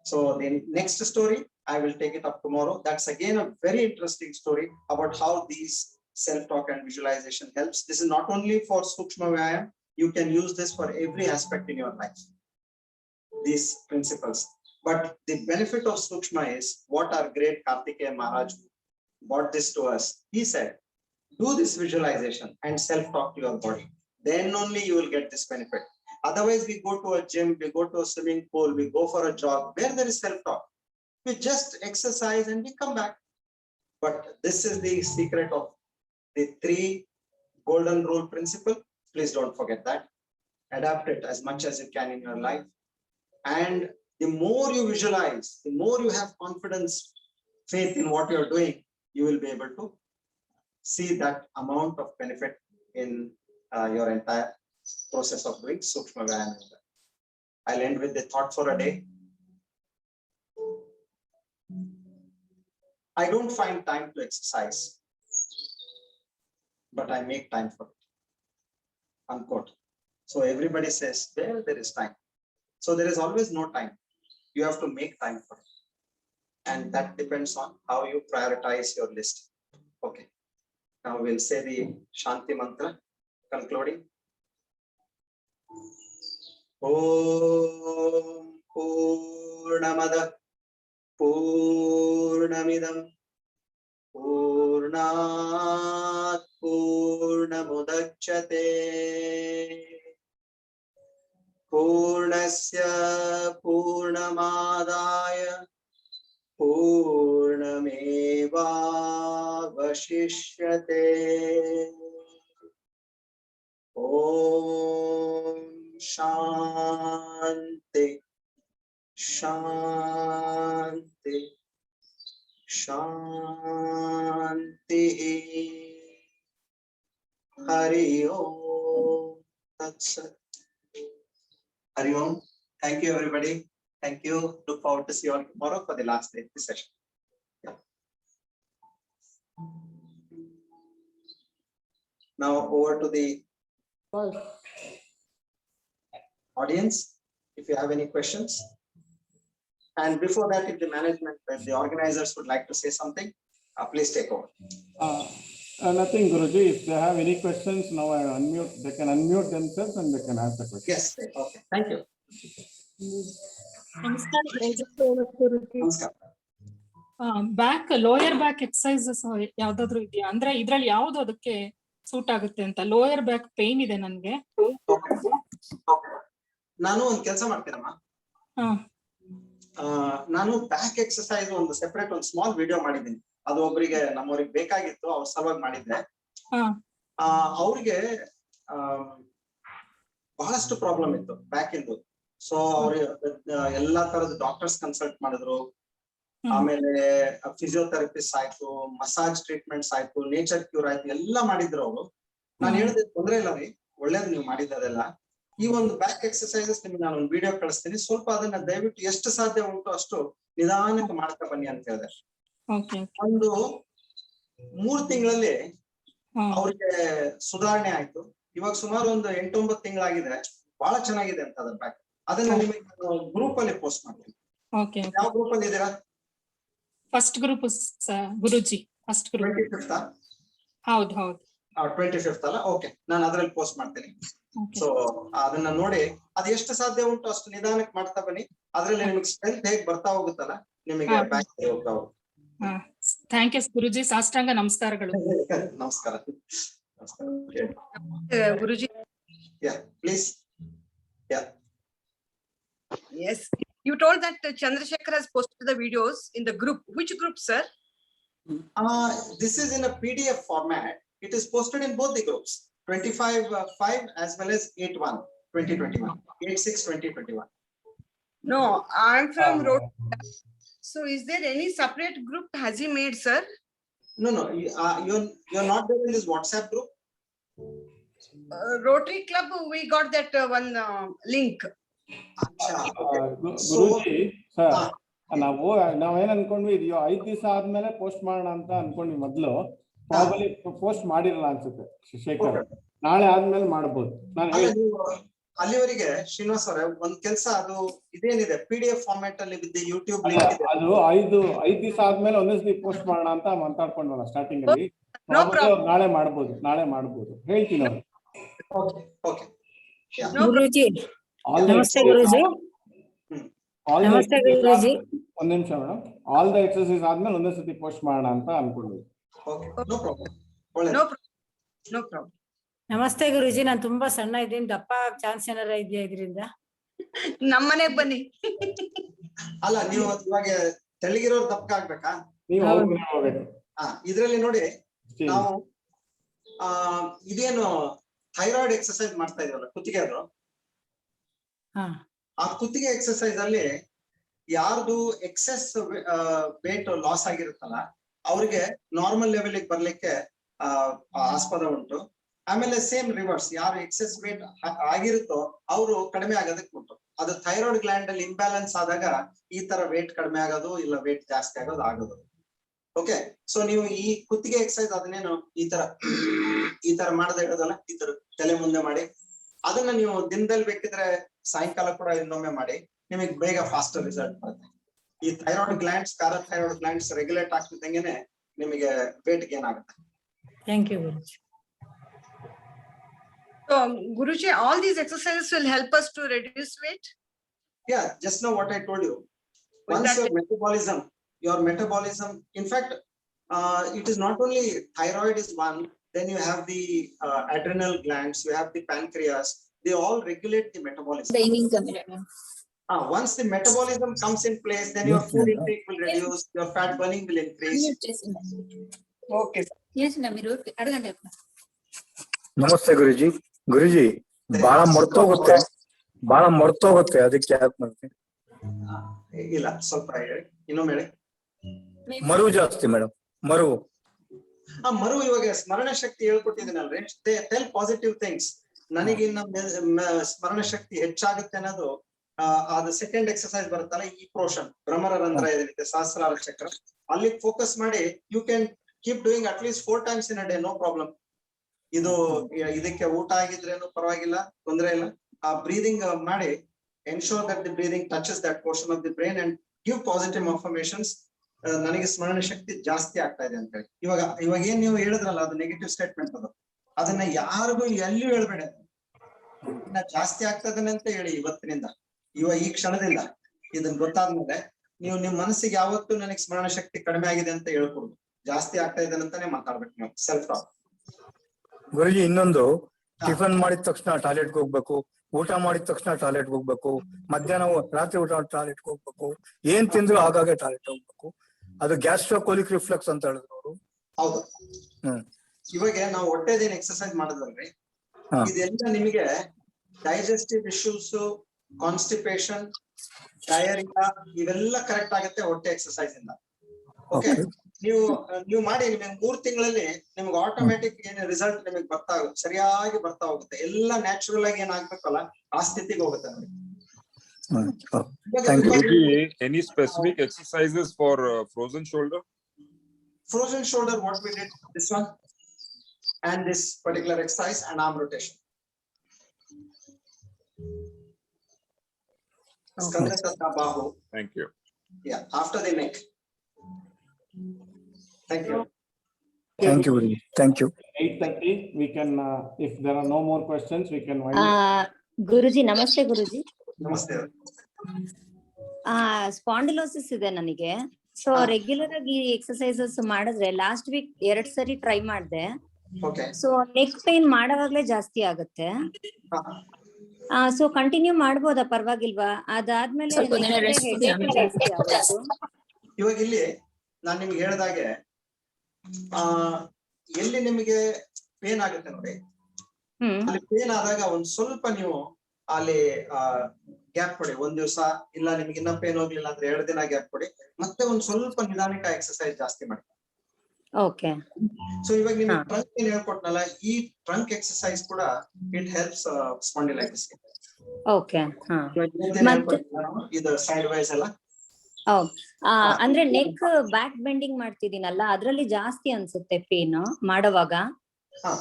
So the next story, I will take it up tomorrow. That's again a very interesting story about how these self-talk and visualization helps. This is not only for Sukshma Vyayam, you can use this for every aspect in your life, these principles. But the benefit of Sukshma is what our great Kartikeya Maharaj brought this to us. He said, do this visualization and self-talk to your body. Then only you will get this benefit. Otherwise, we go to a gym, we go to a swimming pool, we go for a jog, where there is self-talk. We just exercise and we come back. But this is the secret of the 3 golden rule principle. Please don't forget that. Adapt it as much as you can in your life. And the more you visualize, the more you have confidence, faith in what you're doing, you will be able to see that amount of benefit in your entire process of doing Sukshma Vyayam. I'll end with the thought for a day. I don't find time to exercise, but I make time for it. Unquote. So everybody says, well, there is time. So there is always no time. You have to make time for it. And that depends on how you prioritize your list. Okay. Now we'll say the Shanti Mantra, concluding. Om Purnamada Purnamidam Purnat Purnamudachyate Purnasya Purnamadaya Purnameva Vashishyate. Om Shanti Shanti Shanti. Hari Om Tat Sat. Hari Om. Thank you, everybody. Thank you. Look forward to see you all tomorrow for the last day of the session. Yeah. Now over to the audience, if you have any questions. And before that, if the management, if the organizers would like to say something, please take over. Nothing, Guruji. If they have any questions, now I unmute. They can unmute themselves and they can ask the question. Yes. Okay. Thank you. ನಮಸ್ಕಾರ back lower back exercises ಯಾವ್ದಾದ್ರು ಇದೆಯಾ ಅಂದ್ರೆ ಇದ್ರಲ್ಲಿ ಯಾವ್ದು ಅದಕ್ಕೆ suit ಆಗುತ್ತೆ ಅಂತ lower back pain ಇದೆ ನನ್ಗೆ ನಾನು ಒಂದು ಕೆಲಸ ಮಾಡ್ತೀನಮ್ಮ ನಾನು ಬ್ಯಾಕ್ ಎಕ್ಸರ್ಸೈಸ್ ಒಂದು ಸೆಪರೇಟ್ ಒಂದು ಸ್ಮಾಲ್ ವಿಡಿಯೋ ಮಾಡಿದ್ದೀನಿ ಅದು ಒಬ್ಬರಿಗೆ ನಮ್ಮವ್ರಿಗೆ ಬೇಕಾಗಿತ್ತು ಅವ್ರ ಸಲುವಾಗಿ ಮಾಡಿದ್ದೆ ಅವ್ರಿಗೆ ಬಹಳಷ್ಟು ಪ್ರಾಬ್ಲಮ್ ಇತ್ತು ಬ್ಯಾಕ್ ಇಂದು ಸೊ ಅವ್ರಿಗೆ ಎಲ್ಲಾ ತರದ ಡಾಕ್ಟರ್ಸ್ ಕನ್ಸಲ್ಟ್ ಮಾಡಿದ್ರು ಆಮೇಲೆ ಫಿಸಿಯೋಥೆರಪಿಸ್ಟ್ ಆಯ್ತು ಮಸಾಜ್ ಟ್ರೀಟ್ಮೆಂಟ್ಸ್ ಆಯ್ತು ನೇಚರ್ ಕ್ಯೂರ್ ಆಯ್ತು ಎಲ್ಲ ಮಾಡಿದ್ರು ಅವರು ನಾನು ಹೇಳಿದೆ ತೊಂದ್ರೆ ಇಲ್ಲ ರೀ ಒಳ್ಳೇದು ನೀವು ಮಾಡಿದ್ದೆಲ್ಲ ಈ ಒಂದು ಬ್ಯಾಕ್ ಎಕ್ಸರ್ಸೈಸಸ್ ನಿಮ್ಗೆ ನಾನು ಒಂದು ವಿಡಿಯೋ ಕಳಿಸ್ತೀನಿ ಸ್ವಲ್ಪ ಅದನ್ನ ದಯವಿಟ್ಟು ಎಷ್ಟು ಸಾಧ್ಯ ಉಂಟು ಅಷ್ಟು ನಿಧಾನಕ್ಕೆ ಮಾಡ್ತಾ ಬನ್ನಿ ಅಂತ ಹೇಳಿದೆ ಒಂದು 3 ತಿಂಗಳಲ್ಲಿ ಅವ್ರಿಗೆ ಸುಧಾರಣೆ ಆಯ್ತು ಇವಾಗ ಸುಮಾರು ಒಂದು 8-9 ತಿಂಗಳಾಗಿದೆ ಬಹಳ ಚೆನ್ನಾಗಿದೆ ಅಂತ ಅದ್ರ ಬ್ಯಾಕ್ ಅದನ್ನ ನಿಮಗೆ ಗ್ರೂಪ್ ಅಲ್ಲಿ ಪೋಸ್ಟ್ ಮಾಡ್ತೀನಿ ಯಾವ ಗ್ರೂಪ್ ಅಲ್ಲಿ ಇದ್ದೀರಾ ಫಸ್ಟ್ ಗ್ರೂಪ್ ಗುರುಜಿ ಫಸ್ಟ್ ಗ್ರೂಪ್ 25th ಹೌದು ಹೌದು 25th ಅಲ್ಲ ಓಕೆ ನಾನು ಅದ್ರಲ್ಲಿ ಪೋಸ್ಟ್ ಮಾಡ್ತೀನಿ ಸೊ ಅದನ್ನ ನೋಡಿ ಅದು ಎಷ್ಟು ಸಾಧ್ಯ ಉಂಟು ಅಷ್ಟು ನಿಧಾನಕ್ಕೆ ಮಾಡ್ತಾ ಬನ್ನಿ ಅದ್ರಲ್ಲಿ ನಿಮಗೆ ಸ್ಟ್ರೆಂತ್ ಹೇಗ್ ಬರ್ತಾ ಹೋಗುತ್ತಲ್ಲ ನಿಮಗೆ ಬ್ಯಾಕ್ ಹೋಗ್ತಾ ಹೋಗುತ್ತೆ ಥ್ಯಾಂಕ್ ಯು ಗುರುಜಿ ಸಾಷ್ಟಾಂಗ ನಮಸ್ಕಾರಗಳು ನಮಸ್ಕಾರ Guruji. Yeah, please. Yeah. Yes. You told that Chandrasekhar has posted the videos in the group. Which group, sir? This is in a PDF format. It is posted in both the groups, 25/5 as well as 8/1/2021, 8/6/2021. No, I'm from Rotary. So is there any separate group has he made, sir? No, you're not there in this WhatsApp group. Rotary Club, we got that one link. Guruji sir, ಹಾ. ನಾವೇನ್ ಅನ್ಕೊಂಡ್ವಿ, ಇದು 5 ದಿವಸ ಆದ್ಮೇಲೆ post ಮಾಡೋಣ ಅಂತ ಅನ್ಕೊಂಡ್ವಿ ಮೊದ್ಲು. Probably post ಮಾಡಿರಲ್ಲ ಅನ್ಸುತ್ತೆ ಶೇಖರ್. ನಾಳೆ ಆದ್ಮೇಲೆ ಮಾಡ್ಬೋದು. ನಾನು ಅಲ್ಲ, ನೀವು ಅಲ್ಲಿವರೆಗೆ ಶ್ರೀನಿವಾಸ್ ಅವರೇ ಒಂದ್ ಕೆಲ್ಸ, ಅದು ಇದೇನಿದೆ PDF ಫಾರ್ಮ್ಯಾಟ್ ಅಲ್ಲಿ ವಿತ್ ಯೂಟ್ಯೂಬ್ ಲಿಂಕ್ ಇದೆ. ಅದು 5 ದಿವಸ ಆದ್ಮೇಲೆ ಒಂದೊಂದ್ಸತಿ ಪೋಸ್ಟ್ ಮಾಡೋಣ ಅಂತ ಮಾತಾಡ್ಕೊಂಡಲ್ಲ ಸ್ಟಾರ್ಟಿಂಗ್ ಅಲ್ಲಿ. No problem. ನಾಳೆ ಮಾಡ್ಬೋದು ಹೇಳ್ತೀನಿ ಅವ್ರು. ಓಕೆ. ಗುರೂಜಿ All the ನಮಸ್ತೆ ಗುರೂಜಿ. all the ನಮಸ್ತೆ exercise ಗುರೂಜಿ. ಒಂದ್ ನಿಮಿಷ ಮೇಡಮ್. ಆಲ್ ದ ಎಕ್ಸರ್ಸೈಸ್ ಆದ್ಮೇಲೆ ಒಂದೊಂದ್ಸತಿ ಪೋಸ್ಟ್ ಮಾಡೋಣ ಅಂತ ಅನ್ಕೊಂಡ್ವಿ. Okay, no problem. ಒಳ್ಳೆ No problem. ನಮಸ್ತೆ ಗುರೂಜಿ, ನಾನು ತುಂಬಾ ಸಣ್ಣ ಇದ್ದೀನಿ, ದಪ್ಪ ಚಾನ್ಸ್ ಏನಾರ ಇದೆಯಾ ಇದರಿಂದ? ನಮ್ಮನೆಗ್ ಬನ್ನಿ. ಅಲ್ಲ, ನೀವು ಇವಾಗ ತೆಳ್ಳಗಿರೋರು ದಪ್ಪ ಆಗ್ಬೇಕಾ? ನೀವು ಹೌದು. ಹೋಗ್ಬೇಕು. ಇದ್ರಲ್ಲಿ ನೋಡಿ, ನಾವು ಇದೇನು ಥೈರಾಯ್ಡ್ ಎಕ್ಸರ್ಸೈಸ್ ಮಾಡ್ತಾ ಇದೀವಲ್ಲ, ಕುತ್ತಿಗೆ ಅದು. ಹಾ. ಆ ಕುತ್ತಿಗೆ ಎಕ್ಸರ್ಸೈಸ್ ಅಲ್ಲಿ ಯಾರ್ದು ಎಕ್ಸೆಸ್ ವೇಟ್ ಲಾಸ್ ಆಗಿರುತ್ತಲ್ಲ, ಅವ್ರಿಗೆ ನಾರ್ಮಲ್ ಲೆವೆಲ್ ಬರ್ಲಿಕ್ಕೆ ಆಸ್ಪದ ಉಂಟು. ಆಮೇಲೆ ಸೇಮ್ ರಿವರ್ಸ್, ಯಾರು ಎಕ್ಸೆಸ್ ವೇಟ್ ಆಗಿರುತ್ತೋ ಅವರು ಕಡಿಮೆ ಆಗೋದಕ್ಕೆ ಉಂಟು. ಅದು ಥೈರಾಯ್ಡ್ ಗ್ಲ್ಯಾಂಡ್ ಅಲ್ಲಿ ಇಂಬ್ಯಾಲೆನ್ಸ್ ಆದಾಗ ಈ ತರ ವೇಟ್ ಕಡಿಮೆ ಆಗೋದು, ಇಲ್ಲ ವೇಟ್ ಜಾಸ್ತಿ ಆಗೋದು. ಓಕೆ, ಸೊ ನೀವು ಈ ಕುತ್ತಿಗೆ ಎಕ್ಸರ್ಸೈಸ್ ಅದನ್ನೇನು ಈ ತರ ಮಾಡದೆ ಇರೋದಲ್ಲ, ಈ ತರ ತಲೆ ಮುಂದೆ ಮಾಡಿ, ಅದನ್ನ ನೀವು ದಿನದಲ್ಲಿ ಬೇಕಿದ್ರೆ ಸಾಯಂಕಾಲ ಕೂಡ ಇನ್ನೊಮ್ಮೆ ಮಾಡಿ, ನಿಮಗೆ ಬೇಗ ಫಾಸ್ಟರ್ ರಿಸಲ್ಟ್ ಬರುತ್ತೆ. ಈ thyroid glands, parathyroid glands regulate ಆಗ್ತಿದ್ದಂಗೆನೆ ನಿಮಗೆ ವೇಟ್ ಗೇನ್ ಆಗುತ್ತೆ. Thank you Guruji. So, Guruji, all these exercises will help us to reduce weight. Yeah, just now what I told you. Will Once that- your metabolism, in fact, it is not only thyroid is one, then you have the adrenal glands, you have the pancreas, they all regulate the metabolism. Once the metabolism comes in place, then your food intake will reduce, your fat burning will increase. Okay. ನಮಸ್ತೆ ಗುರುಜಿ. ಗುರುಜಿ, ಬಹಳ ಮರ್ತೋಗುತ್ತೆ ಅದಕ್ಕೆ ಯಾಕೆ ಮಾಡ್ತೀನಿ? ಇಲ್ಲ, ಸ್ವಲ್ಪ ಹೇಳಿ, ಇನ್ನೊಮ್ಮೆ ಹೇಳಿ. ಮರುವು ಜಾಸ್ತಿ ಮೇಡಮ್, ಮರುವು. ಮರು ಇವಾಗ ಸ್ಮರಣ ಶಕ್ತಿ ಹೇಳ್ಕೊಟ್ಟಿದ್ದೀನಲ್ರಿ, ಟೆಲ್ ಪಾಸಿಟಿವ್ ಥಿಂಗ್ಸ್. ನನಗಿನ್ನ ಸ್ಮರಣ ಶಕ್ತಿ ಹೆಚ್ಚಾಗುತ್ತೆ ಅನ್ನೋದು ಅದು ಸೆಕೆಂಡ್ ಎಕ್ಸರ್ಸೈಸ್ ಬರುತ್ತಲ್ಲ, ಈ ಪೋರ್ಷನ್ ಭ್ರಮರ ರಂಧ್ರ ಏನಿದೆ, ಸಹಸ್ರಾರ ಚಕ್ರ, ಅಲ್ಲಿ ಫೋಕಸ್ ಮಾಡಿ you can keep doing at least 4 times in a day, no problem. ಇದಕ್ಕೆ ಊಟ ಆಗಿದ್ರೇನು ಪರವಾಗಿಲ್ಲ, ತೊಂದರೆ ಇಲ್ಲ. ಆ ಬ್ರೀದಿಂಗ್ ಮಾಡಿ, ensure that the breathing touches that portion of the brain and give positive affirmations. ನನಗೆ ಸ್ಮರಣ ಶಕ್ತಿ ಜಾಸ್ತಿ ಆಗ್ತಾ ಇದೆ ಅಂತ ಹೇಳಿ. ಇವಾಗ ಏನ್ ನೀವು ಹೇಳಿದ್ರಲ್ಲ, ಅದು ನೆಗೆಟಿವ್ ಸ್ಟೇಟ್ಮೆಂಟ್, ಅದನ್ನ ಯಾರಿಗೂ ಎಲ್ಲಿಯೂ ಹೇಳ್ಬೇಡ. ಇನ್ನ ಜಾಸ್ತಿ ಆಗ್ತದನೆ ಅಂತ ಹೇಳಿ ಇವತ್ತಿನಿಂದ, ಈ ಕ್ಷಣದಿಂದ ಇದನ್ನ ಗೊತ್ತಾದ್ಮೇಲೆ ನೀವು ನಿಮ್ ಮನಸ್ಸಿಗೆ ಯಾವತ್ತೂ ನನಗೆ ಸ್ಮರಣ ಶಕ್ತಿ ಕಡಿಮೆ ಆಗಿದೆ ಅಂತ ಹೇಳ್ಕೊಡುದು, ಜಾಸ್ತಿ ಆಗ್ತಾ ಇದೆ ಅಂತಾನೆ ಮಾತಾಡ್ಬೇಕು ನೀವು, ಸೆಲ್ಫ್ ಟಾಕ್. ಗುರುಜಿ, ಇನ್ನೊಂದು, ಟಿಫನ್ ಮಾಡಿದ ತಕ್ಷಣ ಟಾಯ್ಲೆಟ್ಗೆ ಹೋಗ್ಬೇಕು, ಊಟ ಮಾಡಿದ ತಕ್ಷಣ ಟಾಯ್ಲೆಟ್ಗೆ ಹೋಗ್ಬೇಕು, ಮಧ್ಯಾಹ್ನ ರಾತ್ರಿ ಊಟ ಟಾಯ್ಲೆಟ್ಗೆ ಹೋಗ್ಬೇಕು, ಏನ್ ತಿಂದ್ರು ಆಗಾಗ ಟಾಯ್ಲೆಟ್ ಹೋಗ್ಬೇಕು. ಅದು ಗ್ಯಾಸ್ಟ್ರೋಕೋಲಿಕ್ ರಿಫ್ಲೆಕ್ಸ್ ಅಂತ ಹೇಳಿದ್ರು ಅವರು. ಹೌದು. ಇವಾಗ ನಾವು ಹೊಟ್ಟೆದೇನ್ ಎಕ್ಸರ್ಸೈಸ್ ಮಾಡಿದ್ರಲ್ರಿ, ಇದೆಲ್ಲ ನಿಮಗೆ ಡೈಜೆಸ್ಟಿವ್ ಇಶ್ಯೂಸ್, ಕಾನ್ಸ್ಟಿಪೇಷನ್, ಡಯರಿಯಾ ಇವೆಲ್ಲ ಕರೆಕ್ಟ್ ಆಗುತ್ತೆ ಹೊಟ್ಟೆ ಎಕ್ಸರ್ಸೈಸ್ ಇಂದ. ಓಕೆ, ನೀವು ಮಾಡಿ, ನಿಮಗೆ 3 ತಿಂಗಳಲ್ಲಿ ನಿಮ್ಗೆ ಆಟೋಮೆಟಿಕ್ ಏನ್ ರಿಸಲ್ಟ್ ನಿಮಗೆ ಸರಿಯಾಗಿ ಬರ್ತಾ ಹೋಗುತ್ತೆ. ಎಲ್ಲ ನ್ಯಾಚುರಲ್ ಆಗಿ ಏನಾಗ್ಬೇಕಲ್ಲ ಆ ಸ್ಥಿತಿಗೆ ಹೋಗುತ್ತೆ. Any specific exercises for frozen shoulder? Frozen shoulder, what we did, this one and this particular exercise and arm rotation. Skandhatata bahu. Thank you. Yeah, after the neck. Thank you. Thank you, Guruji. Thank you. 8:30, we can, if there are no more questions, we can wind up. ಗುರುಜಿ ನಮಸ್ತೆ ಗುರುಜಿ. ನಮಸ್ತೆ. Spondylosis ಇದೆ ನನಗೆ. So regular ಆಗಿ exercises ಮಾಡಿದ್ರೆ last week 2 ಸರಿ try ಮಾಡಿದೆ. So neck pain ಮಾಡೋವಾಗ್ಲೇ ಜಾಸ್ತಿ ಆಗುತ್ತೆ. ಸೊ ಕಂಟಿನ್ಯೂ ಮಾಡ್ಬೋದಾ, ಪರವಾಗಿಲ್ವಾ? ಅದಾದ್ಮೇಲೆ ಇವಾಗ ಇಲ್ಲಿ ನಾನ್ ನಿಮ್ಗೆ ಹೇಳ್ದಾಗೆ, ಎಲ್ಲಿ ನಿಮಗೆ ಪೇನ್ ಆಗುತ್ತೆ ನೋಡಿ, ಅಲ್ಲಿ ಪೇನ್ ಆದಾಗ ಒಂದ್ ಸ್ವಲ್ಪ ನೀವು ಅಲ್ಲಿ ಗ್ಯಾಪ್ ಕೊಡಿ, 1 ದಿವಸ, ಇಲ್ಲ ನಿಮ್ಗೆ ಇನ್ನ ಪೇನ್ ಹೋಗ್ಲಿಲ್ಲ ಅಂದ್ರೆ 2 ದಿನ ಗ್ಯಾಪ್ ಕೊಡಿ, ಮತ್ತೆ ಒಂದ್ ಸ್ವಲ್ಪ ನಿಧಾನಿಕ ಎಕ್ಸರ್ಸೈಸ್ ಜಾಸ್ತಿ ಮಾಡಿ. ಓಕೆ. ಸೊ ಇವಾಗ ನಿಮ್ಗೆ ಟ್ರಂಕ್ ಏನ್ ಹೇಳ್ಕೊಟ್ನಲ್ಲ, ಈ ಟ್ರಂಕ್ ಎಕ್ಸರ್ಸೈಸ್ ಕೂಡ ಇಟ್ ಹೆಲ್ಪ್ಸ್ ಸ್ಪಾಂಡಿಲೈಟಿಸ್. ಓಕೆ ಹಾ ಇವತ್ತೇನ್ ಮತ್ತೆ ಹೇಳ್ಕೊಡ್ತೀನಿ ನಾನು, ಇದು ಸೈಡ್ ವೈಸ್ ಎಲ್ಲ. ಹೌದ್ ಅಂದ್ರೆ ನೆಕ್ ಬ್ಯಾಕ್ ಬೆಂಡಿಂಗ್ ಮಾಡ್ತಿದ್ದೀನಲ್ಲ ಅದ್ರಲ್ಲಿ ಜಾಸ್ತಿ ಅನ್ಸುತ್ತೆ ಪೇನ್ ಮಾಡುವಾಗ. ಹಾ.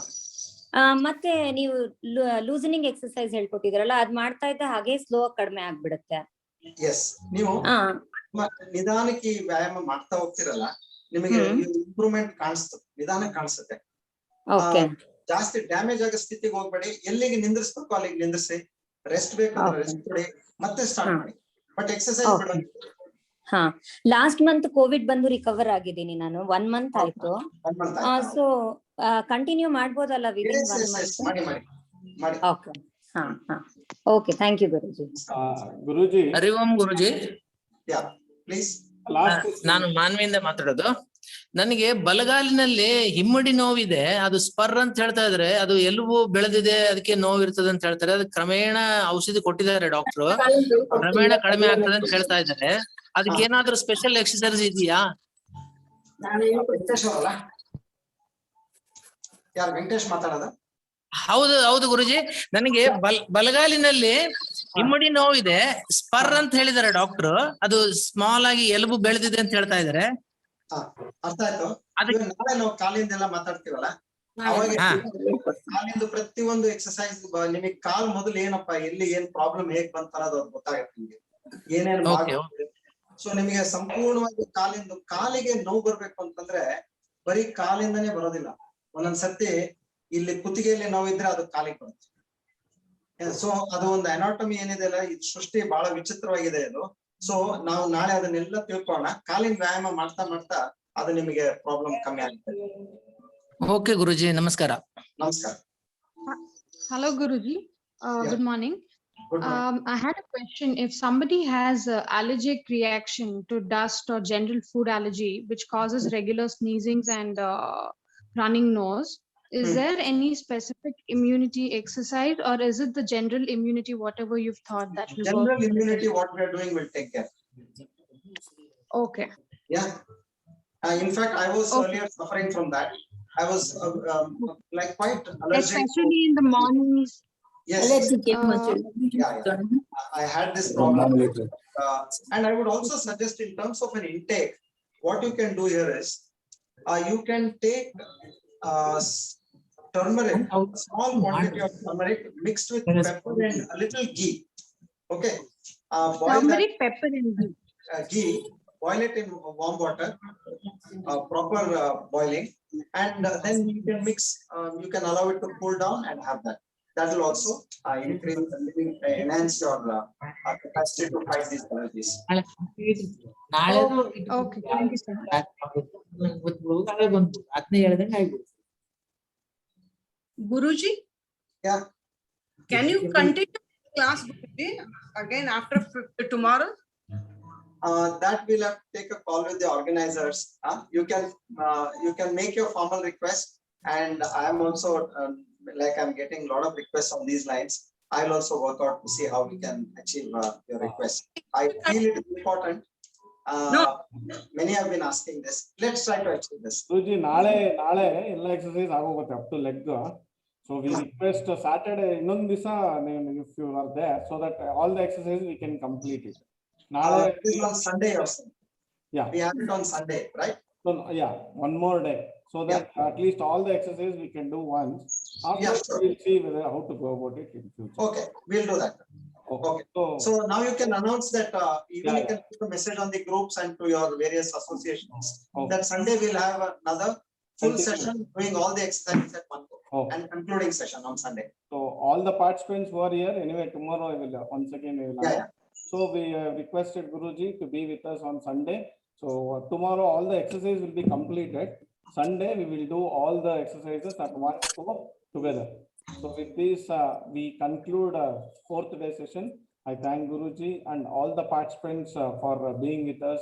ಮತ್ತೆ ನೀವು ಲೂಸನಿಂಗ್ ಎಕ್ಸರ್ಸೈಸ್ ಹೇಳ್ಕೊಟ್ಟಿದ್ರಲ್ಲ ಅದ್ ಮಾಡ್ತಾ ಇದ್ದ ಹಾಗೆ ಸ್ಲೋ ಕಡಿಮೆ ಆಗ್ಬಿಡುತ್ತೆ. ಎಸ್, ನೀವು ನಿಧಾನಕ್ಕೆ ಈ ವ್ಯಾಯಾಮ ಮಾಡ್ತಾ ಹೋಗ್ತಿರಲ್ಲ, ನಿಮಗೆ ಇಂಪ್ರೂವ್ಮೆಂಟ್ ಕಾಣಿಸ್ತದೆ, ನಿಧಾನಕ್ಕೆ ಕಾಣಿಸುತ್ತೆ. ಓಕೆ ಜಾಸ್ತಿ ಡ್ಯಾಮೇಜ್ ಆಗೋ ಸ್ಥಿತಿಗೆ ಹೋಗ್ಬೇಡಿ, ಎಲ್ಲಿಗೆ ನಿಂದ್ರಿಸ್ಬೇಕು ಅಲ್ಲಿಗೆ ನಿಂದ್ರಿಸಿ, ರೆಸ್ಟ್ ಬೇಕಂದ್ರೆ ರೆಸ್ಟ್ ಕೊಡಿ, ಮತ್ತೆ ಸ್ಟಾರ್ಟ್ ಮಾಡಿ. ಬಟ್ ಎಕ್ಸರ್ಸೈಸ್ ಬಿಡೋದು. ಹಾ, ಲಾಸ್ಟ್ ಮಂತ್ ಕೋವಿಡ್ ಬಂದು ರಿಕವರ್ ಆಗಿದ್ದೀನಿ ನಾನು, 1 ಮಂತ್ ಆಯ್ತು. ಸೊ ಕಂಟಿನ್ಯೂ ಮಾಡ್ಬೋದಲ್ಲ ವಿದಿನ್ 1 ಮಂತ್? ಮಾಡಿ ಮಾಡಿ ಮಾಡಿ. ಓಕೆ ಹಾ ಹಾ okay, thank you Guruji. Guruji, Hari Om Guruji. Yeah please. ನಾನು ಮಾನ್ವಿಯಿಂದ ಮಾತಾಡೋದು. ನನಗೆ ಬಲಗಾಲಿನಲ್ಲಿ ಹಿಮ್ಮಡಿ ನೋವಿದೆ, ಅದು ಸ್ಪರ್ ಅಂತ ಹೇಳ್ತಾ ಇದ್ರೆ, ಅದು ಎಲುಬು ಬೆಳೆದಿದೆ ಅದಕ್ಕೆ ನೋವು ಇರ್ತದೆ ಅಂತ ಹೇಳ್ತಾರೆ. ಅದು ಕ್ರಮೇಣ ಔಷಧಿ ಕೊಟ್ಟಿದ್ದಾರೆ ಡಾಕ್ಟ್ರು, ಕ್ರಮೇಣ ಕಡಿಮೆ ಆಗ್ತದೆ ಅಂತ ಹೇಳ್ತಾ ಇದ್ದಾರೆ. ಅದಕ್ಕೆ ಏನಾದ್ರೂ ಸ್ಪೆಷಲ್ ಎಕ್ಸರ್ಸೈಸ್ ಇದೆಯಾ? ಯಾರು ವೆಂಕಟೇಶ್ ಮಾತಾಡೋದ? ಹೌದು ಹೌದು ಗುರುಜಿ, ನನಗೆ ಬಲಗಾಲಿನಲ್ಲಿ ಹಿಮ್ಮಡಿ ನೋವಿದೆ, ಸ್ಪರ್ ಅಂತ ಹೇಳಿದ್ದಾರೆ ಡಾಕ್ಟ್ರು. ಅದು ಸ್ಮಾಲ್ ಆಗಿ ಎಲುಬು ಬೆಳೆದಿದೆ ಅಂತ ಹೇಳ್ತಾ ಇದ್ದಾರೆ. ಅರ್ಥ ಆಯ್ತು. ನಾಳೆ ನಾವು ಕಾಲಿಂದೆಲ್ಲ ಮಾತಾಡ್ತೀವಲ್ಲ, ಅವಾಗ ಕಾಲಿಂದ ಪ್ರತಿಯೊಂದು ಎಕ್ಸರ್ಸೈಸ್ ನಿಮಗೆ ಕಾಲ್ ಮೊದಲು ಏನಪ್ಪಾ, ಎಲ್ಲಿ ಏನ್ ಪ್ರಾಬ್ಲಮ್ ಹೇಗ್ ಬಂತ ಅನ್ನೋದು ಗೊತ್ತಾಗತ್ತೆ ನಿಮ್ಗೆ, ಏನೇನ್ ಸೊ ನಿಮಗೆ ಸಂಪೂರ್ಣವಾಗಿ ಕಾಲಿಗೆ ನೋವು ಬರ್ಬೇಕು ಅಂತಂದ್ರೆ ಬರೀ ಕಾಲಿಂದನೇ ಬರೋದಿಲ್ಲ. ಒಂದೊಂದ್ಸತಿ ಇಲ್ಲಿ ಕುತ್ತಿಗೆಯಲ್ಲಿ ನೋವಿದ್ರೆ ಅದು ಕಾಲಿಗೆ ಬರುತ್ತೆ. ಸೊ ಅದು ಒಂದು ಅನಾಟಮಿ ಏನಿದೆ ಅಲ್ಲ, ಇದು ಸೃಷ್ಟಿ ಬಹಳ ವಿಚಿತ್ರವಾಗಿದೆ ಇದು. ಸೊ ನಾವು ನಾಳೆ ಅದನ್ನೆಲ್ಲ ತಿಳ್ಕೊಳ್ಳೋಣ. ಕಾಲಿನ ವ್ಯಾಯಾಮ ಮಾಡ್ತಾ ಮಾಡ್ತಾ ಅದು ನಿಮಗೆ ಪ್ರಾಬ್ಲಮ್ ಕಮ್ಮಿ ಆಗುತ್ತೆ. ಓಕೆ ಗುರುಜಿ, ನಮಸ್ಕಾರ. ನಮಸ್ಕಾರ. Hello Guruji, good morning. I had a question. If somebody has allergic reaction to dust or general food allergy which causes regular sneezings and running nose, is there any specific immunity exercise, or is it the general immunity, whatever you've thought that will general work? immunity, what we are doing will take care. Okay. Yeah. In fact, I was earlier suffering from that. I was like quite allergic. Especially in the mornings. Yes. Yeah. I had this problem. And I would also suggest in terms of an intake, what you can do here is, you can take turmeric, a small quantity of turmeric mixed with pepper and a little ghee. Okay. Boil turmeric, pepper and ghee. Ghee. Boil it in warm water, proper boiling, and then you can mix. You can allow it to cool down and have that. That will also increase, enhance your capacity to fight these allergies. Okay, thank you, sir. Guruji? Yeah. Can you continue class Guruji again after tomorrow? That we'll have to take a call with the organizers. You can make your formal request, and I am also like I'm getting a lot of requests on these lines. I'll also work out to see how we can achieve your request. I feel it is important. Many have been asking this. Let's try to achieve this. Guruji, ನಾಳೆ ಎಲ್ಲ exercise ಆಗೋಗುತ್ತೆ up to leg. So we request Saturday ಇನ್ನೊಂದು ದಿವಸ if you are there, so that all the exercises we can complete it. It is on Sunday also. Yeah. We have it on Sunday, right? So yeah, one more day, so that at least all the exercises we can do once. After Sure. we'll see how to go about it in future. Okay, we'll do that. Okay. So now you can announce that even you can put a message on the groups and to your various associations that Sunday we'll have another full session doing all the exercises at one go and concluding session on Sunday. So all the participants who are here, anyway, tomorrow I will once again I will announce. So we requested Guruji to be with us on Sunday. So tomorrow all the exercises will be completed. Sunday we will do all the exercises at one go together. So with this we conclude 4th day session. I thank Guruji and all the participants for being with us,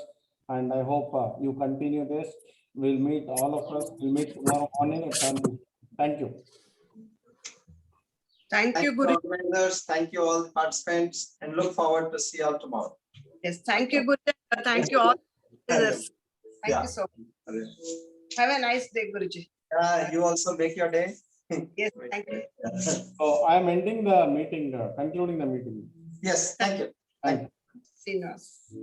and I hope you continue this. We'll meet all of us. We'll meet tomorrow morning at 10. Thank you. Thank you, Guru. Thank you all the participants, and look forward to see you all tomorrow. Yes, thank you, Guru. Thank you all. Thank you so much. Have a nice day, Guruji. You also make your day. Yes, thank you. So I am ending the meeting, concluding the meeting. Yes, thank you. Thank you. Srinivas.